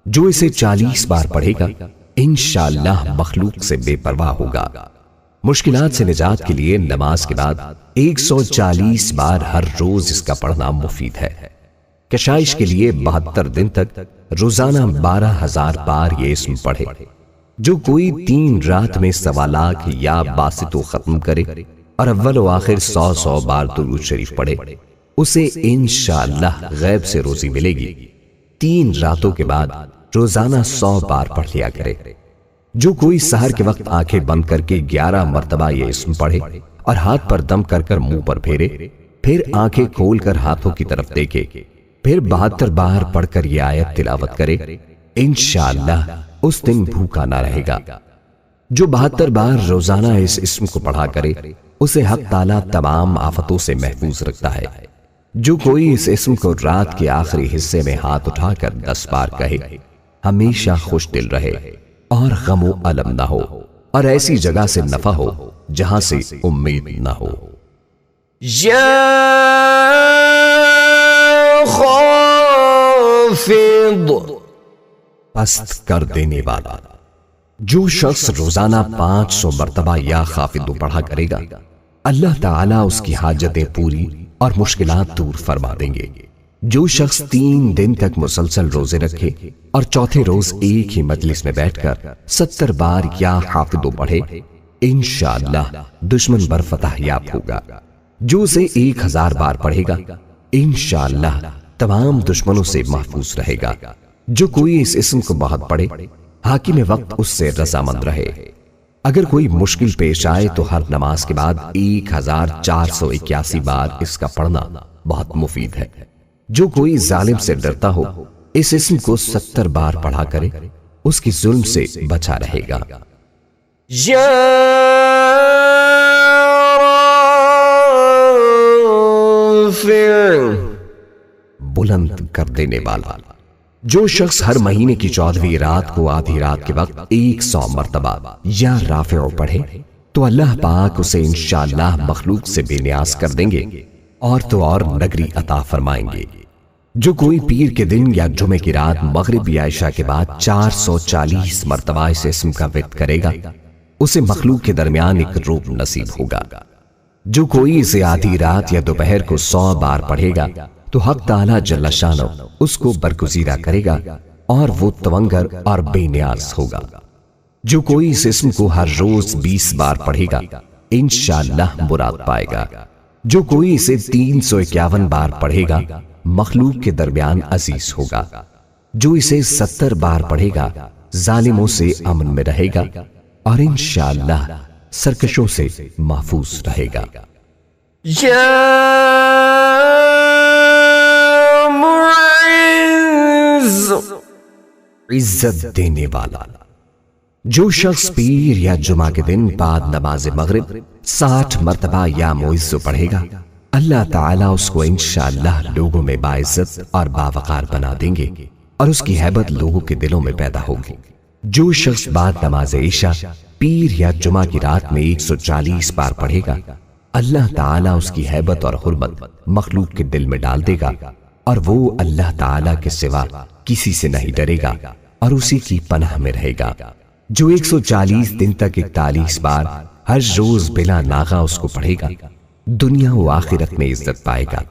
جو اسے 40 بار پڑھے گا انشاءاللہ مخلوق سے بے پرواہ ہوگا۔ مشکلات سے نجات کے لیے نماز کے بعد 140 بار ہر روز اس کا پڑھنا مفید ہے۔ کشائش کے لیے 72 دن تک روزانہ 12,000 بار یہ اسم پڑھے۔ جو کوئی 3 رات میں 1.25 لاکھ یا باسطو ختم کرے اور اول و آخر 100 بار درود شریف پڑھے، اسے انشاءاللہ غیب سے روزی ملے گی۔ 3 راتوں کے بعد روزانہ 100 بار پڑھ لیا کرے۔ جو کوئی سحر کے وقت آنکھیں بند کر کے 11 مرتبہ یہ اسم پڑھے اور ہاتھ پر دم کر کر منہ پر پھیرے، پھر آنکھیں کھول کر ہاتھوں کی طرف دیکھے، پھر 72 بار پڑھ کر یہ آیت تلاوت کرے، انشاءاللہ اس دن بھوکا نہ رہے گا۔ جو 72 بار روزانہ اس اسم کو پڑھا کرے، اسے حق تعالیٰ تمام آفتوں سے محفوظ رکھتا ہے۔ جو کوئی اس اسم کو رات کے آخری حصے میں ہاتھ اٹھا کر 10 بار کہے، ہمیشہ خوش دل رہے اور غم و الم نہ ہو اور ایسی جگہ سے نفع ہو جہاں سے امید نہ ہو۔ یا خافض، پست کر دینے والا۔ جو شخص روزانہ 500 مرتبہ یا خافض پڑھا کرے گا، اللہ تعالیٰ اس کی حاجتیں پوری اور مشکلات دور فرما دیں گے۔ جو شخص 3 دن تک مسلسل روزے رکھے اور چوتھے روز ایک ہی مجلس میں بیٹھ کر 70 بار یا حافظ پڑھے، انشاءاللہ دشمن پر فتح یاب ہوگا۔ جو اسے 1000 بار پڑھے گا، انشاءاللہ تمام دشمنوں سے محفوظ رہے گا۔ جو کوئی اس اسم کو بہت پڑھے، حاکم وقت اس سے رضامند رہے۔ اگر کوئی مشکل پیش آئے تو ہر نماز کے بعد 1481 بار اس کا پڑھنا بہت مفید ہے۔ جو کوئی ظالم سے ڈرتا ہو، اس اسم کو 70 بار پڑھا کرے، اس کی ظلم سے بچا رہے گا۔ یا رافع، بلند کر دینے والا۔ جو شخص ہر مہینے کی 14ویں رات کو آدھی رات کے وقت 100 مرتبہ یا رافع پڑھے تو اللہ پاک اسے انشاءاللہ مخلوق سے بے نیاز کر دیں گے اور تو اور نگری عطا فرمائیں گے۔ جو کوئی پیر کے دن یا جمعے کی رات مغرب یا عشاء کے بعد 440 مرتبہ اس اسم کا ورد کرے گا، اسے مخلوق کے درمیان ایک روپ نصیب ہوگا۔ جو کوئی اسے آدھی رات یا دوپہر کو 100 بار پڑھے گا تو حق تعالیٰ جل شانہ اس کو برگزیدہ کرے گا اور وہ توانگر اور بے نیاز ہوگا۔ جو کوئی اس اسم کو ہر روز 20 بار پڑھے گا، انشاءاللہ مراد پائے گا۔ جو کوئی اسے 351 بار پڑھے گا، مخلوق کے درمیان عزیز ہوگا۔ جو اسے 70 بار پڑھے گا، ظالموں سے امن میں رہے گا اور انشاءاللہ سرکشوں سے محفوظ رہے گا۔ یا معز، عزت دینے والا۔ جو شخص پیر یا جمعہ کے دن بعد نماز مغرب 60 مرتبہ یا معز پڑھے گا، اللہ تعالیٰ اس کو انشاءاللہ لوگوں میں باعزت اور باوقار بنا دیں گے اور اس کی ہیبت لوگوں کے دلوں میں پیدا ہوگی۔ جو شخص بعد نماز عشاء پیر یا جمعہ کی رات میں 140 بار پڑھے گا، اللہ تعالیٰ اس کی ہیبت اور حرمت مخلوق کے دل میں ڈال دے گا اور وہ اللہ تعالیٰ کے سوا کسی سے نہیں ڈرے گا اور اسی کی پناہ میں رہے گا۔ جو 140 دن تک 41 بار ہر روز بلا ناغہ اس کو پڑھے گا، دنیا و آخرت میں عزت پائے گا۔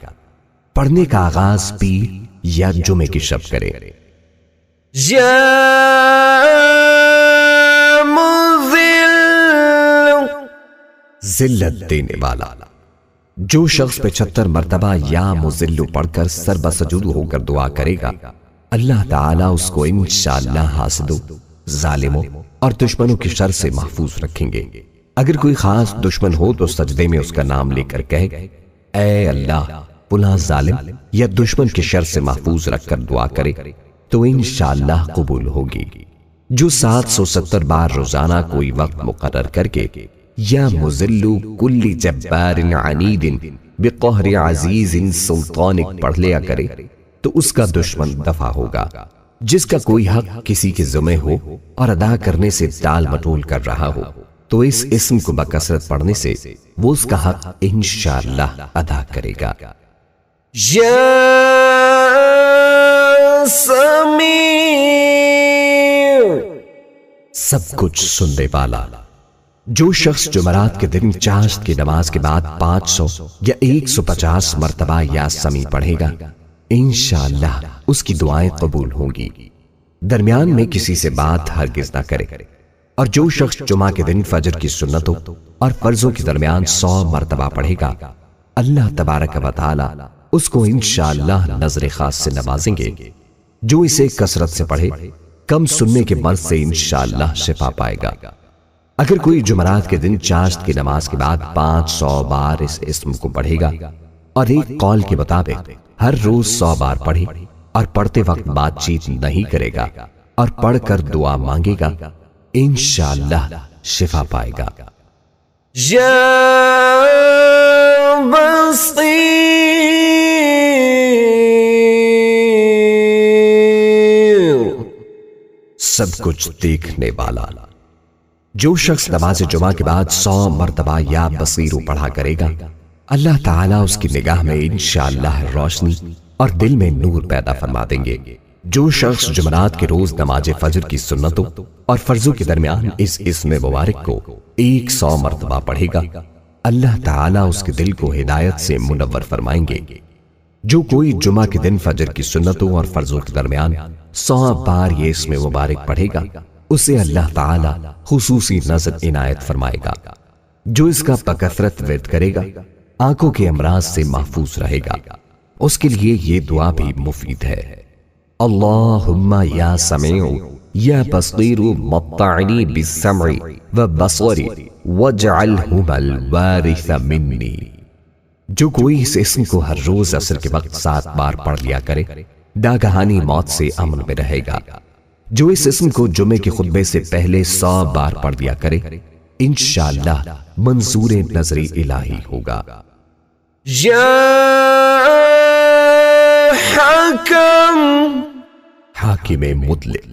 پڑھنے کا آغاز پیر یا جمعے کی شب کرے۔ یا مذل، ذلت دینے والا۔ جو شخص 75 مرتبہ یا مذل پڑھ کر سر بسجود ہو کر دعا کرے گا، اللہ تعالیٰ اس کو انشاءاللہ حاسدوں، ظالموں اور دشمنوں کی شر سے محفوظ رکھیں گے۔ اگر کوئی خاص دشمن ہو تو سجدے میں اس کا نام لے کر کہے، اے اللہ فلاں ظالم یا دشمن کی شر سے محفوظ رکھ کر دعا کرے تو انشاءاللہ قبول ہوگی۔ جو 770 بار روزانہ کوئی وقت مقرر کر کے یا مذل کل جبار عنید بقہر عزیز سلطانک پڑھ لیا کرے، تو اس کا دشمن دفع ہوگا۔ جس کا کوئی حق کسی کے ذمہ ہو اور ادا کرنے سے ٹال مٹول کر رہا ہو تو اس اسم کو بکثرت پڑھنے سے وہ اس کا حق انشاءاللہ ادا کرے گا۔ یا سمیع، سب کچھ سننے والا۔ جو شخص جمعرات کے دن چاشت کی نماز کے بعد 500 یا 150 مرتبہ یا سمیع پڑھے گا، انشاءاللہ اس کی دعائیں قبول ہوں گی۔ درمیان میں کسی سے بات ہرگز نہ کرے۔ اور جو شخص جمعہ کے دن فجر کی سنتوں اور فرضوں کے درمیان 100 مرتبہ پڑھے گا، اللہ تبارک و تعالی اس کو انشاءاللہ نظر خاص سے نوازیں گے۔ جو اسے کثرت سے پڑھے، کم سننے کے مرض سے انشاءاللہ شفا پائے گا۔ اگر کوئی جمعرات کے دن چاشت کی نماز کے بعد 500 بار اس اسم کو پڑھے گا اور ایک قول کے مطابق ہر روز 100 بار پڑھے اور پڑھتے وقت بات چیت نہیں کرے گا اور پڑھ کر دعا مانگے گا، انشاءاللہ شفا پائے گا۔ یا بصیر، سب کچھ دیکھنے والا۔ جو شخص نماز جمعہ کے بعد 100 مرتبہ یا بصیر پڑھا کرے گا، اللہ تعالیٰ اس کی نگاہ میں انشاءاللہ روشنی اور دل میں نور پیدا فرما دیں گے۔ جو شخص جمعرات کے روز نماز فجر کی سنتوں اور فرضوں کے درمیان اس اسم مبارک کو 100 مرتبہ پڑھے گا، اللہ تعالیٰ اس کے دل کو ہدایت سے منور فرمائیں گے۔ جو کوئی جمعہ کے دن فجر کی سنتوں اور فرضوں کے درمیان 100 بار یہ اسم مبارک پڑھے گا، اسے اللہ تعالیٰ خصوصی نظر عنایت فرمائے گا۔ جو اس کا بکثرت ورد کرے گا، آنکھوں کے امراض سے محفوظ رہے گا۔ اس کے لیے یہ دعا بھی مفید ہے: اللہم یا سمیع یا بصیر مطعنی بالسمع والبصر واجعلہما الوارث منی۔ جو کوئی اس اسم کو ہر روز عصر کے وقت 7 بار پڑھ لیا کرے، ناگہانی موت سے امن میں رہے گا۔ جو اس اسم کو جمعے کے خطبے سے پہلے 100 بار پڑھ لیا کرے، انشاءاللہ منظور نظری الہی ہوگا۔ یا حکم، حاکم مطلق۔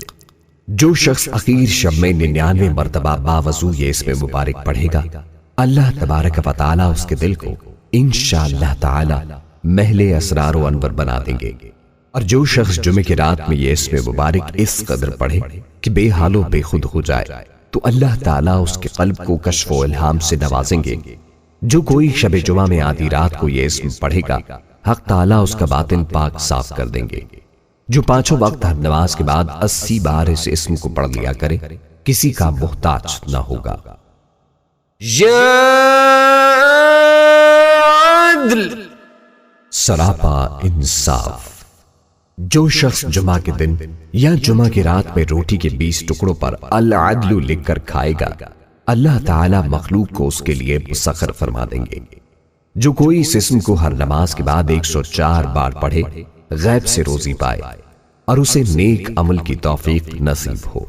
جو شخص اخیر شب میں 99 مرتبہ باوضو یہ اسم مبارک پڑھے گا، اللہ تبارک و تعالیٰ اس کے دل کو انشاءاللہ تعالی محل اسرار و انور بنا دیں گے۔ اور جو شخص جمعے کی رات میں یہ اسم مبارک اس قدر پڑھے کہ بے حال و بے خود ہو جائے، تو اللہ تعالیٰ اس کے قلب کو کشف و الہام سے نوازیں گے۔ جو کوئی شب جمعہ میں آدھی رات کو یہ اسم پڑھے گا، حق تعالیٰ اس کا باطن پاک صاف کر دیں گے۔ جو 5 وقت ہر نماز کے بعد 80 بار اس اسم کو پڑھ لیا کرے، کسی کا محتاج نہ ہوگا۔ یا عدل، سراپا انصاف۔ جو شخص جمعہ کے دن یا جمعہ کی رات میں روٹی کے 20 ٹکڑوں پر العدل لکھ کر کھائے گا، اللہ تعالیٰ مخلوق کو اس کے لیے مسخر فرما دیں گے۔ جو کوئی اس اسم کو ہر نماز کے بعد 104 بار پڑھے، غیب سے روزی پائے اور اسے نیک عمل کی توفیق نصیب ہو۔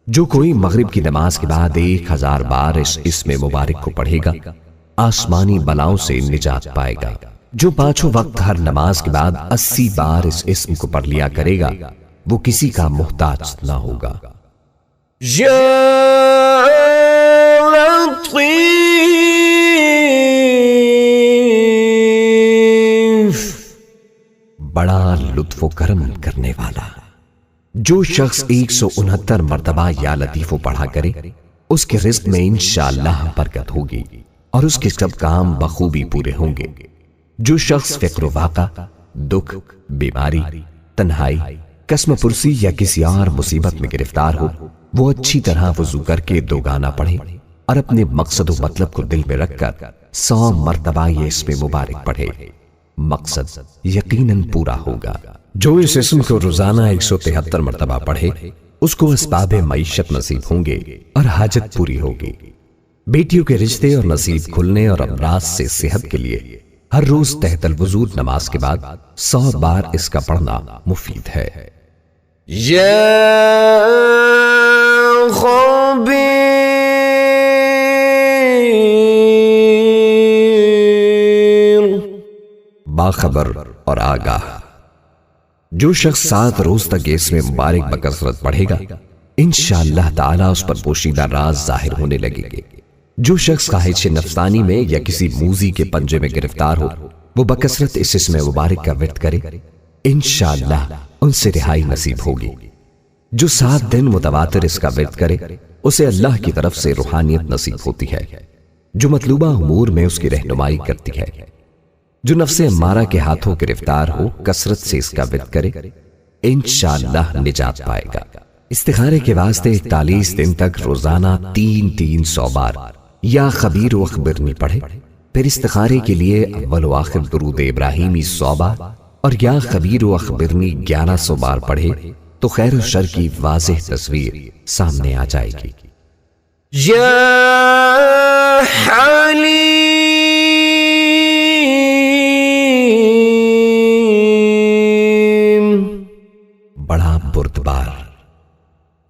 جو کوئی مغرب کی نماز کے بعد 1000 بار اس اسم مبارک کو پڑھے گا، آسمانی بلاؤں سے نجات پائے گا۔ جو 5 وقت ہر نماز کے بعد 80 بار اس اسم کو پڑھ لیا کرے گا، وہ کسی کا محتاج نہ ہوگا۔ یا لطیف، بڑا لطف و کرم کرنے والا۔ جو شخص 169 مرتبہ یا لطیف پڑھا کرے، اس کے رزق میں انشاءاللہ برکت ہوگی اور اس کے سب کام بخوبی پورے ہوں گے۔ جو شخص فقر و واقع، دکھ، بیماری، تنہائی، قسم پرسی یا کسی اور مصیبت میں گرفتار ہو، وہ اچھی طرح وضو کر کے 2 گانا پڑھے اور اپنے مقصد و مطلب کو دل میں رکھ کر 100 مرتبہ یہ اسم مبارک پڑھے، مقصد یقیناً پورا ہوگا۔ جو اس اسم کو روزانہ 173 مرتبہ پڑھے، اس کو اسباب معیشت نصیب ہوں گے اور حاجت پوری ہوگی۔ بیٹیوں کے رشتے اور نصیب کھلنے اور امراض سے صحت کے لیے ہر روز تحت الوضو نماز کے بعد 100 بار اس کا پڑھنا مفید ہے۔ یا خبیر، باخبر اور آگاہ۔ جو شخص 7 روز تک اس میں مبارک بکثرت پڑھے گا انشاءاللہ تعالیٰ اس پر پوشیدہ راز ظاہر ہونے لگے گے۔ جو شخص خواہش نفسانی میں یا کسی موذی کے پنجے میں گرفتار ہو وہ بکثرت اس اسم مبارک کا ورد کرے، انشاءاللہ ان سے رہائی نصیب ہوگی۔ جو 7 دن متواتر اس کا ورد کرے اسے اللہ کی طرف سے روحانیت نصیب ہوتی ہے جو مطلوبہ امور میں اس کی رہنمائی کرتی ہے۔ جو نفس امارہ کے ہاتھوں گرفتار ہو کثرت سے اس کا ورد کرے انشاءاللہ نجات پائے گا۔ استخارے کے واسطے 41 دن تک روزانہ 300 بار یا خبیر و اخبرنی پڑھے، پھر استخارے کے لیے اول و آخر درود ابراہیمی 100 بار اور یا خبیر و اخبرنی 1100 بار پڑھے تو خیر و شر کی واضح تصویر سامنے آ جائے گی۔ یا حلیم بڑا بردبار۔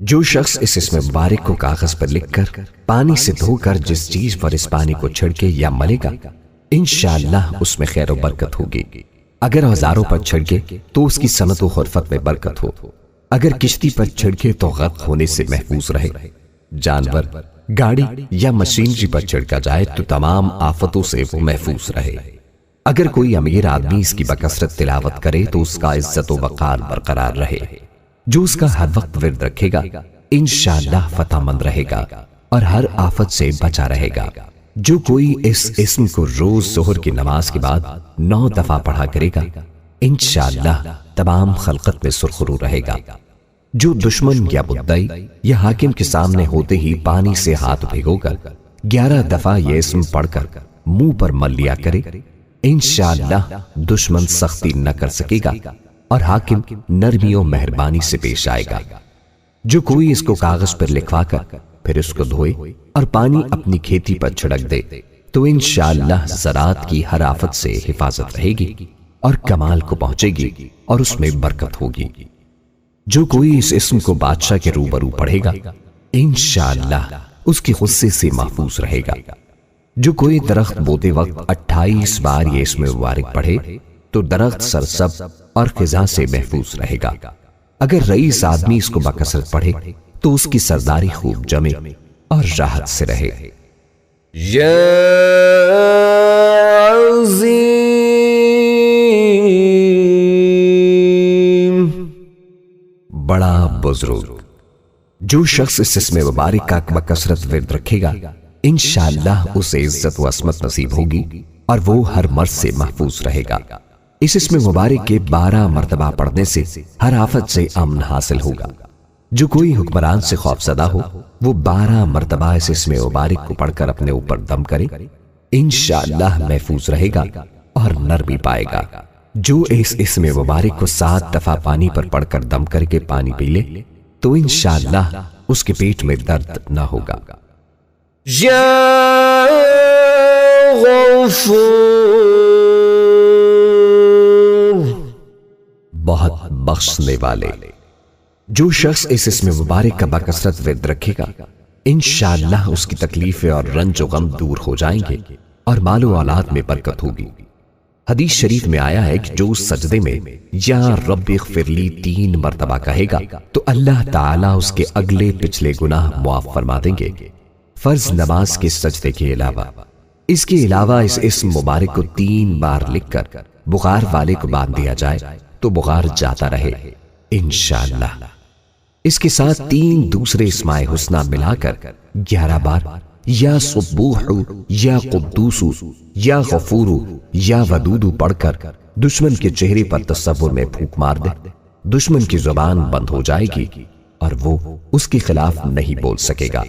جو شخص اس اسم مبارک کو کاغذ پر لکھ کر پانی سے دھو کر جس چیز پر اس پانی کو چھڑکے یا ملے گا انشاءاللہ اس میں خیر و برکت ہوگی۔ اگر اوزاروں پر چھڑکے تو اس کی صنعت و خرفت میں برکت ہو، اگر کشتی پر چھڑکے تو غرق ہونے سے محفوظ رہے، جانور، گاڑی یا مشینری پر چھڑکا جائے تو تمام آفتوں سے وہ محفوظ رہے۔ اگر کوئی امیر آدمی اس کی بکثرت تلاوت کرے تو اس کا عزت و وقار برقرار رہے۔ جو اس کا ہر وقت ورد رکھے گا انشاءاللہ فتح مند رہے گا اور ہر آفت سے بچا رہے گا۔ جو کوئی اس اسم کو روز ظہر کی نماز کے بعد 9 دفعہ پڑھا کرے گا انشاءاللہ تمام خلقت میں سرخرو رہے گا۔ جو دشمن یا بدعی یا حاکم کے سامنے ہوتے ہی پانی سے ہاتھ بھگو کر 11 دفعہ یہ اسم پڑھ کر منہ پر مل لیا کرے انشاءاللہ دشمن سختی نہ کر سکے گا اور حاکم نرمی و مہربانی سے پیش آئے گا۔ جو کوئی اس کو کاغذ پر لکھوا کر پھر اس کو دھوئے اور پانی اپنی کھیتی پر چھڑک دے تو انشاءاللہ زراعت کی ہر آفت سے حفاظت رہے گی اور کمال کو پہنچے گی اور اس میں برکت ہوگی۔ جو کوئی اس اسم کو بادشاہ کے روبرو پڑھے گا انشاءاللہ اس کی غصے سے محفوظ رہے گا۔ جو کوئی درخت بوتے وقت 28 بار یہ اسم مبارک پڑھے تو درخت سرسبز اور خزاں سے محفوظ رہے گا۔ اگر رئیس آدمی اس کو بکثرت پڑھے تو اس کی سرداری خوب جمے اور راحت سے رہے۔ یا عظیم بڑا بزرگ۔ جو شخص اس اسم مبارک کا بکثرت ورد رکھے گا انشاءاللہ اسے عزت و عصمت نصیب ہوگی اور وہ ہر مرض سے محفوظ رہے گا۔ اس اسم مبارک کے 12 مرتبہ پڑھنے سے ہر آفت سے امن حاصل ہوگا۔ جو کوئی حکمران سے خوف زدہ ہو وہ 12 مرتبہ اس اسم مبارک کو پڑھ کر اپنے اوپر دم کرے انشاءاللہ محفوظ رہے گا اور نرمی پائے گا۔ جو اس اسم مبارک کو 7 دفعہ پانی پر پڑھ کر دم کر کے پانی پی لے تو انشاءاللہ اس کے پیٹ میں درد نہ ہوگا۔ یا غفور بہت بخشنے والے۔ جو شخص اس اسم مبارک کا بکثرت ورد رکھے گا انشاءاللہ اس کی تکلیفیں اور رنج و غم دور ہو جائیں گے اور مال و اولاد میں برکت ہوگی۔ حدیث شریف میں آیا ہے کہ جو سجدے میں یا رب اغفر لی 3 مرتبہ کہے گا تو اللہ تعالیٰ اس کے اگلے پچھلے گناہ معاف فرما دیں گے، فرض نماز کے سجدے کے علاوہ۔ اس کے علاوہ اس اسم مبارک کو 3 بار لکھ کر بخار والے کو باندھ دیا جائے تو بخار جاتا رہے انشاءاللہ۔ اس کے ساتھ 3 دوسرے اسماء حسنہ ملا کر 11 بار یا سبوح یا قدوس یا غفور یا ودود پڑھ کر دشمن کے چہرے پر تصور میں پھونک مار دے، دشمن کی زبان بند ہو جائے گی اور وہ اس کے خلاف نہیں بول سکے گا۔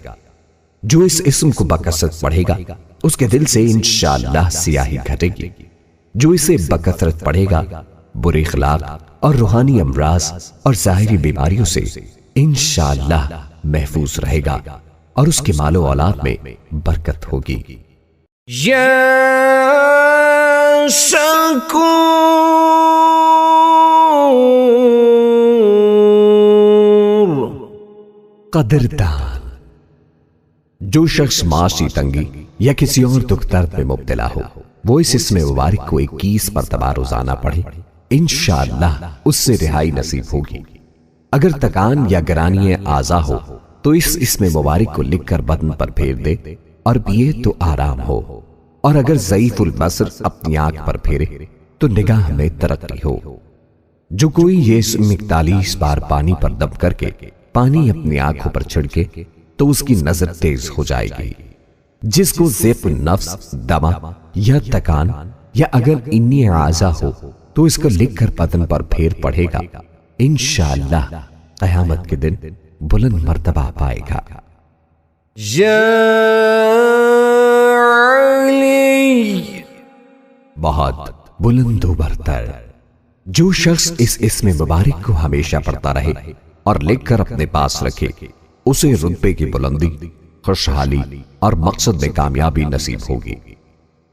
جو اس اسم کو بکثرت پڑھے گا اس کے دل سے انشاءاللہ سیاہی گھٹے گی۔ جو اسے بکثرت پڑھے گا برے اخلاق اور روحانی امراض اور ظاہری بیماریوں سے انشاءاللہ محفوظ رہے گا اور اس کے مال و اولاد میں برکت ہوگی۔ یا شکور قدردان۔ جو شخص معاشی تنگی یا کسی اور دکھ درد میں مبتلا ہو وہ اس اسم مبارک کو 21 مرتبہ روزانہ پڑھے انشاءاللہ اس سے رہائی نصیب ہوگی۔ اگر تکان یا گرانی اعضا ہو تو اس اسم مبارک کو لکھ کر بدن پر پھیر دے اور پیے تو آرام ہو، اور اگر ضعیف البصر اپنی آنکھ پر پھیرے تو نگاہ میں ترقی ہو۔ جو کوئی یہ اسم 41 بار پانی پر دم کر کے پانی اپنی آنکھوں پر چھڑکے تو اس کی نظر تیز ہو جائے گی۔ جس کو ضعف النفس، دمہ یا تکان یا اگر انی اعضا ہو تو اس کو لکھ کر بدن پر پھیر پڑھے گا، انشاءاللہ قیامت کے دن بلند مرتبہ پائے گا۔ یا علی، بہت بلند و برتر۔ جو شخص اس اسم مبارک کو ہمیشہ پڑھتا رہے اور لکھ کر اپنے پاس رکھے، اسے رتبے کی بلندی، خوشحالی اور مقصد میں کامیابی نصیب ہوگی۔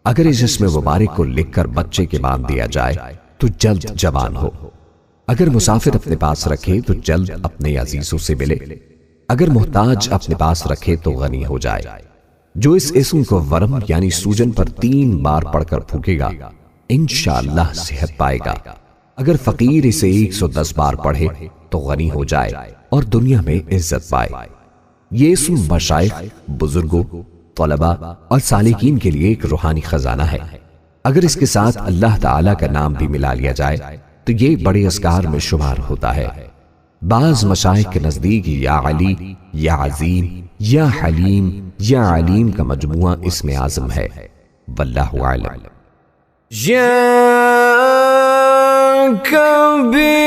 اگر اس اسم مبارک کو لکھ کر بچے کے باندھ دیا جائے تو جلد جوان ہو، اگر مسافر اپنے پاس رکھے تو جلد اپنے عزیزوں سے ملے، اگر محتاج اپنے پاس رکھے تو غنی ہو جائے۔ جو اس اسم کو ورم یعنی سوجن پر 3 بار پڑھ کر پھونکے گا، انشاءاللہ صحت پائے گا۔ اگر فقیر اسے 110 بار پڑھے تو غنی ہو جائے اور دنیا میں عزت پائے۔ یہ اسم مشائخ، بزرگوں، طلباء اور سالکین کے لیے ایک روحانی خزانہ ہے۔ اگر اس کے ساتھ اللہ تعالیٰ کا نام بھی ملا لیا جائے تو یہ بڑے اذکار میں شمار ہوتا ہے۔ بعض مشائخ کے نزدیک یا علی، یا عظیم، یا حلیم، یا علیم کا مجموعہ اسم اعظم ہے۔ واللہ اعلم۔ یا کبیر،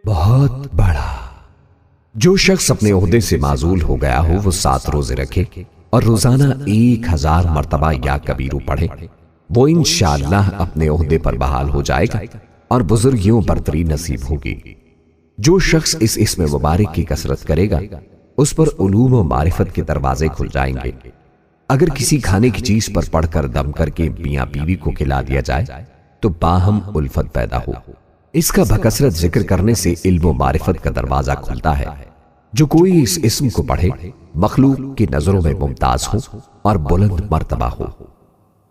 بہت بڑا۔ جو شخص اپنے عہدے سے معزول ہو گیا ہو وہ 7 روزے رکھے اور روزانہ 1000 مرتبہ یا کبیرو پڑھے، وہ انشاءاللہ اپنے عہدے پر بحال ہو جائے گا اور بزرگیوں برتری نصیب ہوگی۔ جو شخص اس اسم مبارک کی کثرت کرے گا اس پر علوم و معرفت کے دروازے کھل جائیں گے۔ اگر کسی کھانے کی چیز پر پڑھ کر دم کر کے میاں بیوی کو کھلا دیا جائے تو باہم الفت پیدا ہو۔ اس کا بکثرت ذکر کرنے سے علم و معرفت کا دروازہ کھلتا ہے۔ جو کوئی اس اسم کو پڑھے مخلوق کی نظروں میں ممتاز ہو اور بلند مرتبہ ہو۔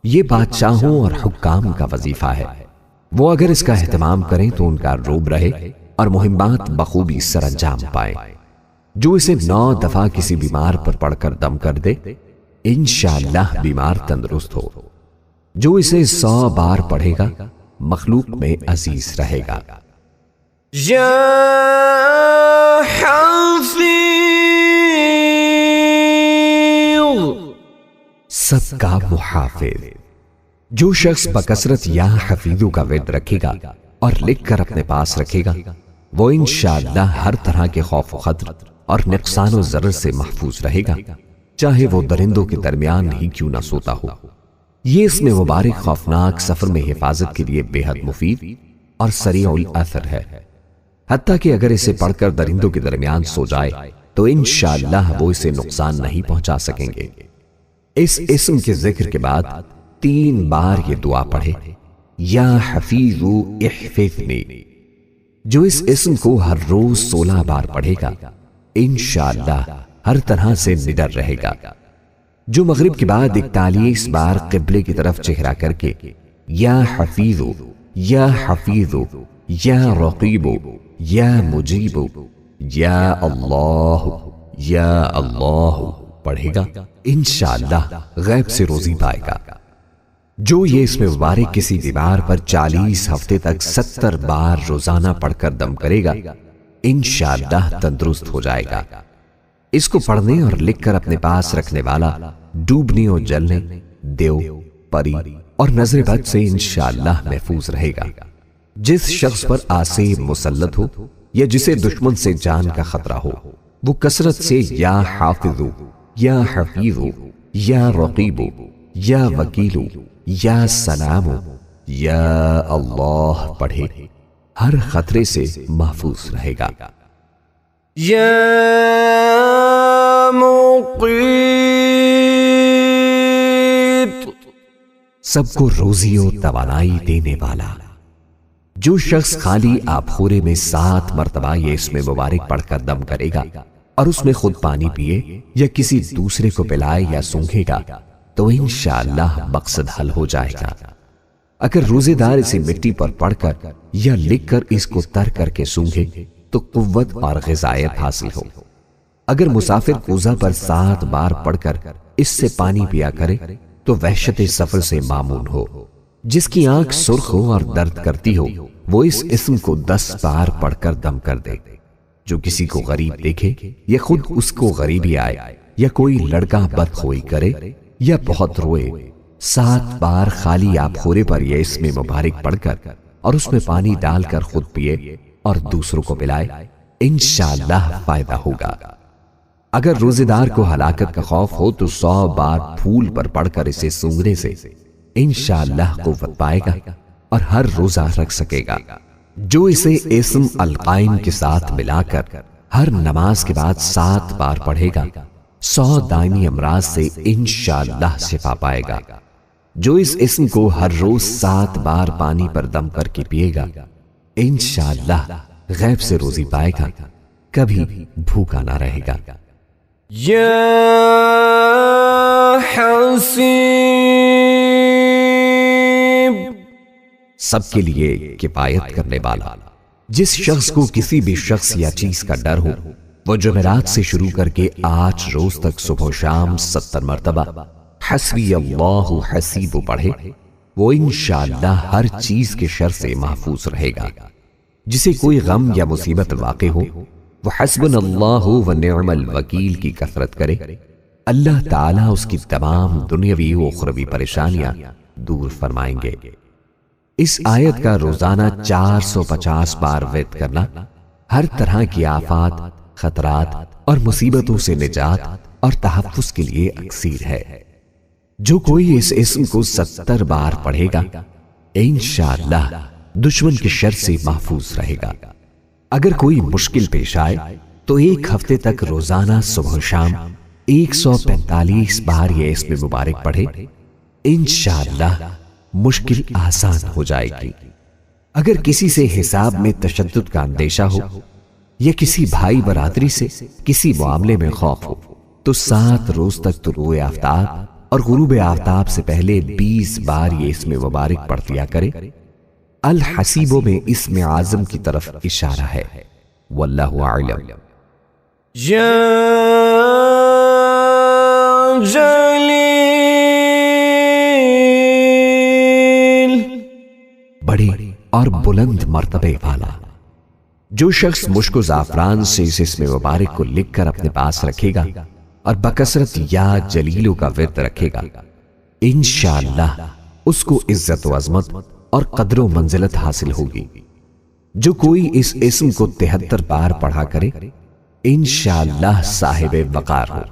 یہ بادشاہوں اور حکام کا وظیفہ ہے، وہ اگر اس کا اہتمام کریں تو ان کا روب رہے اور مہمات بخوبی سر انجام پائیں۔ جو اسے 9 دفعہ کسی بیمار پر پڑھ کر دم کر دے، انشاءاللہ بیمار تندرست ہو۔ جو اسے 100 بار پڑھے گا مخلوق میں عزیز رہے گا۔ یا حفیظ، سب کا محافظ۔ جو شخص بکثرت یا حفیظو کا ورد رکھے گا اور لکھ کر اپنے پاس رکھے گا، وہ انشاءاللہ ہر طرح کے خوف و خطر اور نقصان و ضرر سے محفوظ رہے گا، چاہے وہ درندوں کے درمیان ہی کیوں نہ سوتا ہو۔ یہ اسم مبارک خوفناک سفر میں حفاظت کے لیے بے حد مفید اور سریع الاثر ہے۔ حتیٰ کہ اگر اسے پڑھ کر درندوں کے درمیان سو جائے تو انشاءاللہ وہ اسے نقصان نہیں پہنچا سکیں گے۔ اس اسم کے ذکر کے بعد 3 بار یہ دعا پڑھے، یا حفیظ احفظنی۔ جو اس اسم کو ہر روز 16 بار پڑھے گا انشاءاللہ ہر طرح سے نڈر رہے گا۔ جو مغرب کے بعد 41 بار قبلے کی طرف چہرہ کر کے یا حفیظ، یا حفیظ، یا رقیب، یا مجیب، یا اللہ پڑھے گا، انشاءاللہ غیب سے روزی پائے گا۔ جو یہ اسم مبارک کسی بیمار پر 40 ہفتے تک 70 بار روزانہ پڑھ کر دم کرے گا، انشاءاللہ تندرست ہو جائے گا۔ اس کو پڑھنے اور لکھ کر اپنے پاس رکھنے والا ڈوبنے اور جلنے، دیو، پری اور نظر بد سے انشاءاللہ محفوظ رہے گا۔ جس شخص پر آسیب مسلط ہو یا جسے دشمن سے جان کا خطرہ ہو، وہ کثرت سے یا حافظ، یا حفیظ، یا رقیب، یا وکیل، یا سلام، یا اللہ پڑھے، ہر خطرے سے محفوظ رہے گا۔ یا مقیت، سب کو روزی و توانائی دینے والا۔ جو شخص خالی آبخورے میں 7 مرتبہ یہ اسم مبارک پڑھ کر دم کرے گا اور اس میں خود پانی پیے یا کسی دوسرے کو پلائے یا سونگھے گا تو انشاءاللہ مقصد حل ہو جائے گا۔ اگر روزے دار اسے مٹی پر پڑھ کر یا لکھ کر اس کو تر کر کے سونگھے تو قوت اور غذائیت حاصل ہو۔ اگر مسافر کوزہ پر 7 بار پڑھ کر اس سے پانی پیا کرے تو وحشت سفر سے مامون ہو۔ جس کی آنکھ سرخ ہو اور درد کرتی ہو وہ اس اسم کو 10 بار پڑھ کر دم کر دے۔ جو کسی کو غریب دیکھے یا خود اس کو غریبی آئے یا کوئی لڑکا بدخوئی کرے یا بہت روئے، 7 بار خالی آب خورے پر یہ اسم مبارک پڑھ کر اور اس میں پانی ڈال کر خود پیے اور دوسروں کو پلائے، انشاءاللہ فائدہ ہوگا۔ اگر روزے دار کو ہلاکت کا خوف ہو تو 100 بار پھول پر پڑھ کر اسے سونگھنے سے انشاءاللہ قوت پائے گا اور ہر روزہ رکھ سکے گا۔ جو اسے اسم القائم کے ساتھ ملا کر ہر نماز کے بعد 7 بار پڑھے گا 100 دائمی امراض سے انشاءاللہ شفا پائے گا۔ جو اس اسم کو ہر روز 7 بار پانی پر دم کر کے پیے گا انشاءاللہ غیب سے روزی پائے گا، کبھی بھوکا نہ رہے گا۔ یا حسیب، سب کے لیے کفایت کرنے والا۔ جس شخص کو کسی بھی شخص یا چیز کا ڈر ہو وہ جمعرات سے شروع کر کے 8 روز تک صبح و شام 70 مرتبہ حسبی اللہ حسیب پڑھے، وہ انشاءاللہ ہر چیز کے شر سے محفوظ رہے گا۔ جسے کوئی غم یا مصیبت واقع ہو وہ حسبنا اللہ و نعم الوکیل کی کثرت کرے، اللہ تعالیٰ اس کی تمام دنیاوی و اخروی پریشانیاں دور فرمائیں گے۔ اس آیت کا روزانہ 450 بار ورد کرنا ہر طرح کی آفات، خطرات اور مصیبتوں سے نجات اور تحفظ کے لیے اکسیر ہے۔ جو کوئی اس اسم کو 70 بار پڑھے گا انشاءاللہ دشمن کے شر سے محفوظ رہے گا۔ اگر کوئی مشکل پیش آئے تو 1 ہفتے تک روزانہ صبح و شام 145 بار یہ اسم مبارک پڑھے، انشاءاللہ مشکل آسان ہو جائے گی۔ اگر کسی سے حساب میں تشدد کا اندیشہ ہو یا کسی بھائی برادری سے کسی معاملے میں خوف ہو تو 7 روز تک طلوع آفتاب اور غروب آفتاب سے پہلے 20 بار یہ اسم مبارک پڑھ لیا کرے۔ الحسیبوں میں اسم اعظم کی طرف اشارہ ہے، واللہ اعلم۔ یا جلیل، بڑے اور بلند مرتبے والا۔ جو شخص مشک و زعفران سے اس اسم مبارک کو لکھ کر اپنے پاس رکھے گا اور بکثرت یا جلیلوں کا ورد رکھے گا انشاءاللہ اس کو عزت و عظمت اور قدر و منزلت حاصل ہوگی۔ جو کوئی اس اسم کو 73 بار پڑھا کرے انشاءاللہ صاحب وقار ہو۔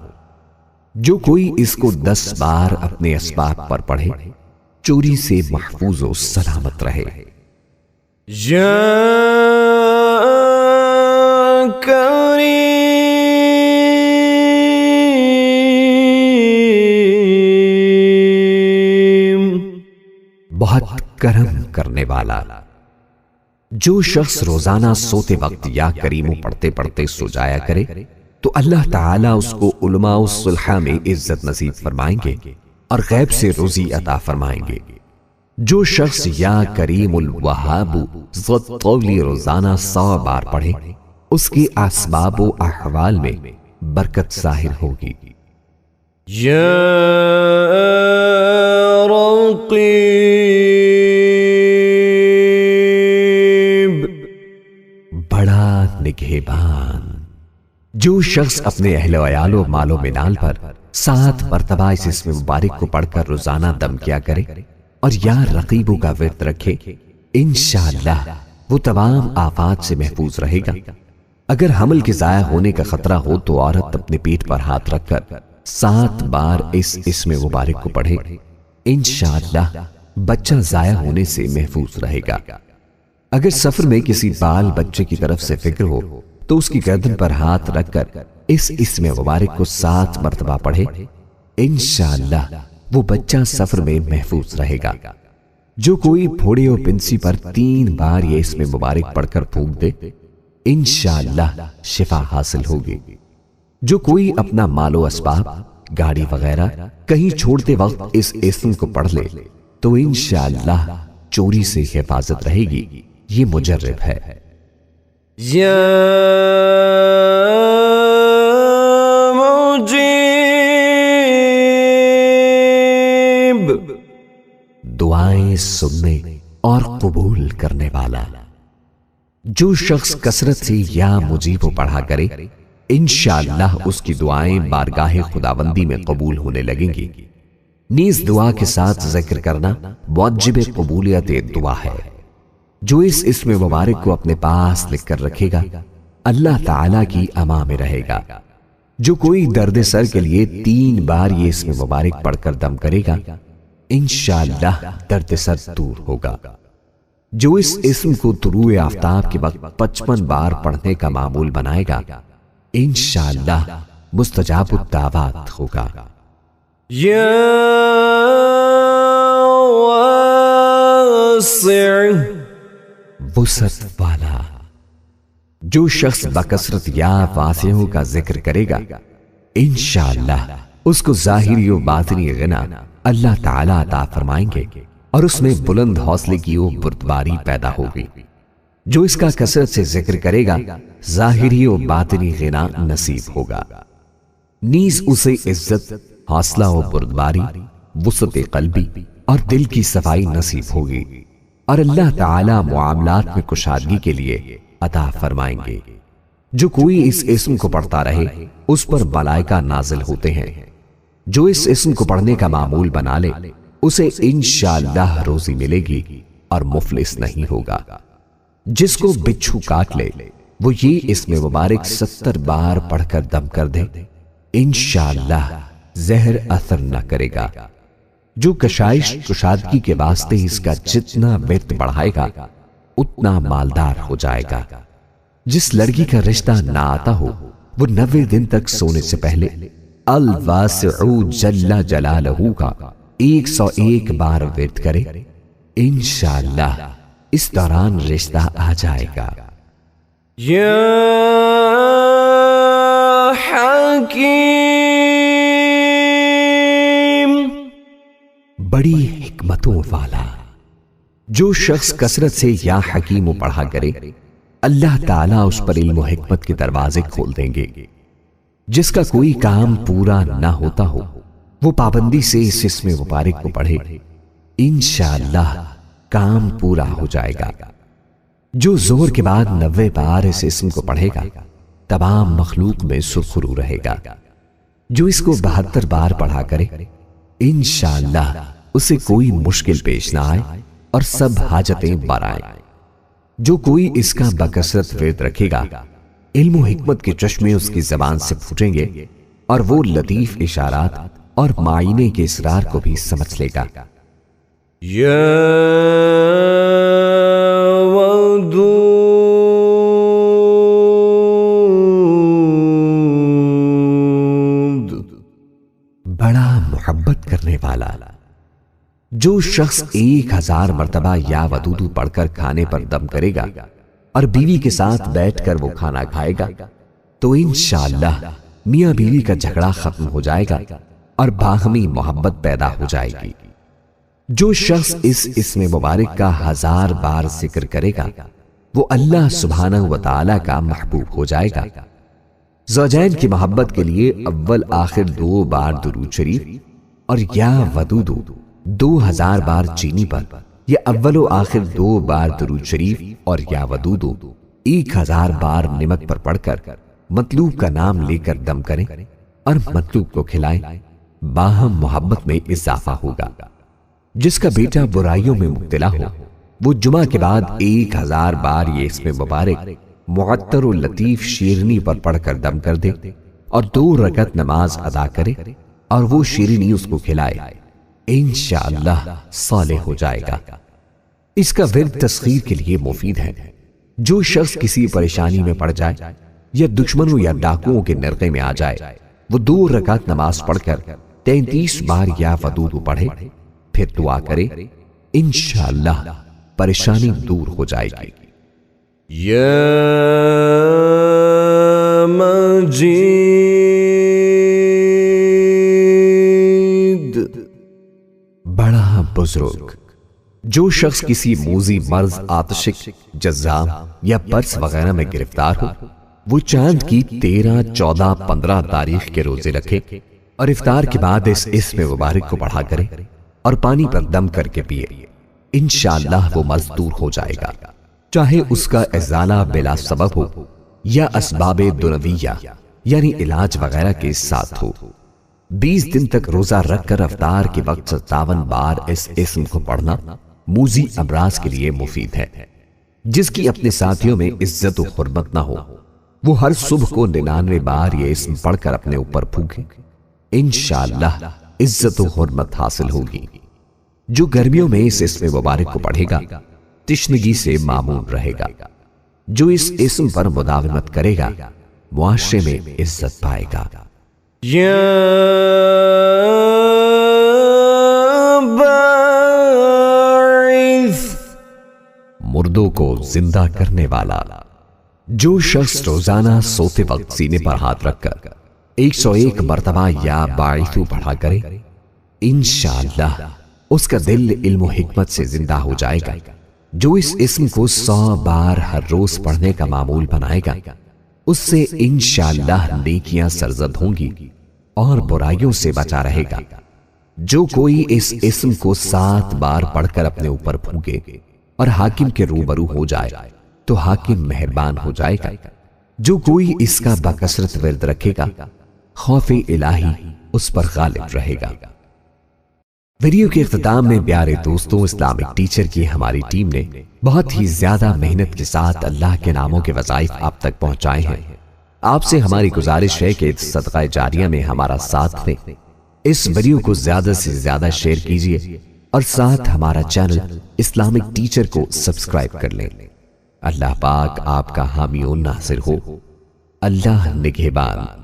جو کوئی اس کو 10 بار اپنے اسباب پر پڑھے چوری سے محفوظ و سلامت رہے۔ یا کریم، بہت کرم کرنے والا۔ جو شخص روزانہ سوتے وقت یا کریموں پڑھتے پڑھتے سو جایا کرے تو اللہ تعالیٰ اس کو علماء الصلحہ میں عزت نصیب فرمائیں گے اور غیب سے روزی عطا فرمائیں گے۔ جو شخص یا کریم الوہاب ذو الطول روزانہ 100 بار پڑھے اس کے اسباب و احوال میں برکت ظاہر ہوگی۔ یا رقیب، بڑا نگہبان۔ جو شخص اپنے اہل و عیال و مال و منال پر 7 مرتبہ اس اسم مبارک کو پڑھ کر روزانہ دم کیا کرے اور یا رقیبوں کا ورد رکھے انشاءاللہ وہ تمام آفات سے محفوظ رہے گا۔ اگر حمل کے ضائع ہونے کا خطرہ ہو تو عورت اپنے پیٹ پر ہاتھ رکھ کر 7 بار اس اسم مبارک کو پڑھے انشاءاللہ بچہ ضائع ہونے سے محفوظ رہے گا۔ اگر سفر میں کسی بال بچے کی طرف سے فکر ہو تو اس کی گردن پر ہاتھ رکھ کر اس اسم مبارک کو 7 مرتبہ پڑھے انشاءاللہ وہ بچہ سفر میں محفوظ رہے گا۔ جو کوئی پھوڑے اور پنسی پر 3 بار یہ اسم مبارک پڑھ کر پھونک دے انشاءاللہ شفا حاصل ہوگی۔ جو کوئی اپنا مال و اسباب، گاڑی وغیرہ کہیں چھوڑتے وقت اس اسم کو پڑھ لے تو انشاءاللہ چوری سے حفاظت رہے گی۔ یہ مجرب ہے۔ یا مجیب، دعائیں سننے اور قبول کرنے والا۔ جو شخص کثرت سے یا مجیب پڑھا کرے انشاءاللہ اس کی دعائیں بارگاہ خداوندی میں قبول ہونے لگیں گی۔ نیز دعا کے ساتھ ذکر کرنا موجب قبولیت دعا ہے۔ جو اس اسم مبارک کو اپنے پاس لکھ کر رکھے گا اللہ تعالی کی اما میں رہے گا۔ جو کوئی درد سر کے لیے 3 بار یہ اسم مبارک پڑھ کر دم کرے گا انشاءاللہ درد سر دور ہوگا۔ جو اس اسم کو طلوع آفتاب کے وقت 55 بار پڑھنے کا معمول بنائے گا انشاءاللہ مستجاب الدعوات ہوگا۔ یا واسع، وسعت والا۔ جو شخص بکثرت یا واسعوں کا ذکر کرے گا انشاءاللہ اس کو ظاہری و باطنی غنا اللہ تعالی عطا فرمائیں گے اور اس میں بلند حوصلے کی وہ بردباری پیدا ہوگی۔ جو اس کا کثرت سے ذکر کرے گا ظاہری و باطنی غنا نصیب ہوگا۔ نیز اسے عزت، حوصلہ و بردباری، وسعت قلبی اور دل کی صفائی نصیب ہوگی اور اللہ تعالی معاملات میں کشادگی کے لیے عطا فرمائیں گے۔ جو کوئی اس اسم کو پڑھتا رہے اس پر ملائکہ نازل ہوتے ہیں۔ جو اس اسم کو پڑھنے کا معمول بنا لے اسے انشاءاللہ روزی ملے گی اور مفلس نہیں ہوگا۔ جس کو بچھو کاٹ لے وہ یہ اسم مبارک 70 بار پڑھ کر دم کر دے انشاءاللہ زہر اثر نہ کرے گا۔ جو کشائش کشادگی کے واسطے اس کا جتنا ورد بڑھائے گا اتنا مالدار ہو جائے گا۔ جس لڑکی کا رشتہ نہ آتا ہو وہ 90 دن تک سونے سے پہلے الواسع جل جلالہ کا 101 بار ورد کرے انشاءاللہ اس دوران رشتہ آ جائے گا۔ یا حکیم، بڑی حکمتوں والا۔ جو شخص کثرت سے یا حکیم پڑھا کرے اللہ تعالیٰ اس پر علم و حکمت کے دروازے کھول دیں گے۔ جس کا کوئی کام پورا نہ ہوتا ہو وہ پابندی سے اس اسم مبارک کو پڑھے انشاءاللہ کام پورا ہو جائے گا۔ جو ظہر کے بعد 90 بار اس اسم کو پڑھے گا تمام مخلوق میں سرخرو رہے گا۔ جو اس کو 72 بار پڑھا کرے انشاءاللہ اسے کوئی مشکل پیش نہ آئے اور سب حاجتیں بر آئیں۔ جو کوئی اس کا بکثرت ورد رکھے گا علم و حکمت کے چشمے اس کی زبان سے پھوٹیں گے اور وہ لطیف اشارات اور معائنے کے اسرار کو بھی سمجھ لے گا۔ یا ودود، بڑا محبت کرنے والا۔ جو شخص 1000 مرتبہ یا ودودو پڑھ کر کھانے پر دم کرے گا اور بیوی کے ساتھ بیٹھ کر وہ کھانا کھائے گا تو انشاءاللہ میاں بیوی کا جھگڑا ختم ہو جائے گا اور باہمی محبت پیدا ہو جائے گی۔ جو شخص اس اسم مبارک کا 1000 بار ذکر کرے گا وہ اللہ سبحانہ و تعالی کا محبوب ہو جائے گا۔ زوجین کی محبت کے لیے اول آخر 2 بار درود شریف اور یا ودودو 2000 بار چینی پر یا اول و آخر 2 بار درود شریف اور یا ودودو 1000 بار نمک پر پڑھ کر مطلوب کا نام لے کر دم کریں اور مطلوب کو کھلائیں، باہم محبت میں اضافہ ہوگا۔ جس کا بیٹا برائیوں میں مبتلا ہو وہ جمعہ کے بعد 1000 بار یہ اسم مبارک معطر و لطیف شیرنی پر پڑھ کر دم کر دے اور 2 رکعت نماز ادا کرے اور وہ شیرنی اس کو کھلائے انشاءاللہ صالح ہو جائے گا۔ اس کا ورد تسخیر کے لیے مفید ہے۔ جو شخص کسی پریشانی میں پڑ جائے یا دشمنوں یا ڈاکوؤں کے نرغے میں آ جائے وہ 2 رکعت نماز پڑھ کر 33 بار یا ودود پڑھے پھر دعا کرے انشاءاللہ پریشانی دور ہو جائے گی۔ یا مجید، بزرگ، جو شخص کسی موذی مرض، آتشک، جذام یا برس وغیرہ میں گرفتار ہو، وہ چاند کی 13، 14، 15 تاریخ کے روزے رکھے اور افطار کے بعد اس اسم مبارک کو پڑھا کرے اور پانی پر دم کر کے پیے، انشاءاللہ وہ مرض دور ہو جائے گا، چاہے اس کا ازالہ بلا سبب ہو یا اسباب دنویہ یعنی علاج وغیرہ کے ساتھ ہو۔ 20 دن تک روزہ رکھ کر افطار کے وقت 57 بار اس اسم کو پڑھنا موذی امراض کے لیے مفید ہے۔ جس کی اپنے ساتھیوں میں عزت و حرمت نہ ہو، وہ ہر صبح کو 99 بار یہ اسم پڑھ کر اپنے اوپر پھونکے، انشاءاللہ عزت و حرمت حاصل ہوگی۔ جو گرمیوں میں اس اسم مبارک کو پڑھے گا تشنگی سے معمون رہے گا۔ جو اس اسم پر مداومت کرے گا معاشرے میں عزت پائے گا۔ یا باعث، مردوں کو زندہ کرنے والا۔ جو شخص روزانہ سوتے وقت سینے پر ہاتھ رکھ کر 101 مرتبہ یا باعثو پڑھا کرے، انشاءاللہ اس کا دل علم و حکمت سے زندہ ہو جائے گا۔ جو اس اسم کو 100 بار ہر روز پڑھنے کا معمول بنائے گا، اس سے انشاءاللہ نیکیاں سرزد ہوں گی اور برائیوں سے بچا رہے گا۔ جو کوئی اس اسم کو 7 بار پڑھ کر اپنے اوپر پھونکے اور حاکم کے روبرو ہو جائے تو حاکم مہربان ہو جائے گا۔ جو کوئی اس کا بکثرت ورد رکھے گا، خوف الہی اس پر غالب رہے گا۔ ویڈیو کے اختتام میں پیارے دوستوں، اسلامک ٹیچر کی ہماری ٹیم نے بہت ہی زیادہ محنت کے ساتھ اللہ کے ناموں کے وظائف آپ تک پہنچائے ہیں۔ آپ سے ہماری گزارش ہے کہ صدقہ جاریہ میں ہمارا ساتھ دیں، اس ویڈیو کو زیادہ سے زیادہ شیئر کیجیے اور ساتھ ہمارا چینل اسلامک ٹیچر کو سبسکرائب کر لیں۔ اللہ پاک آپ کا حامی و ناصر ہو۔ اللہ نگہبان۔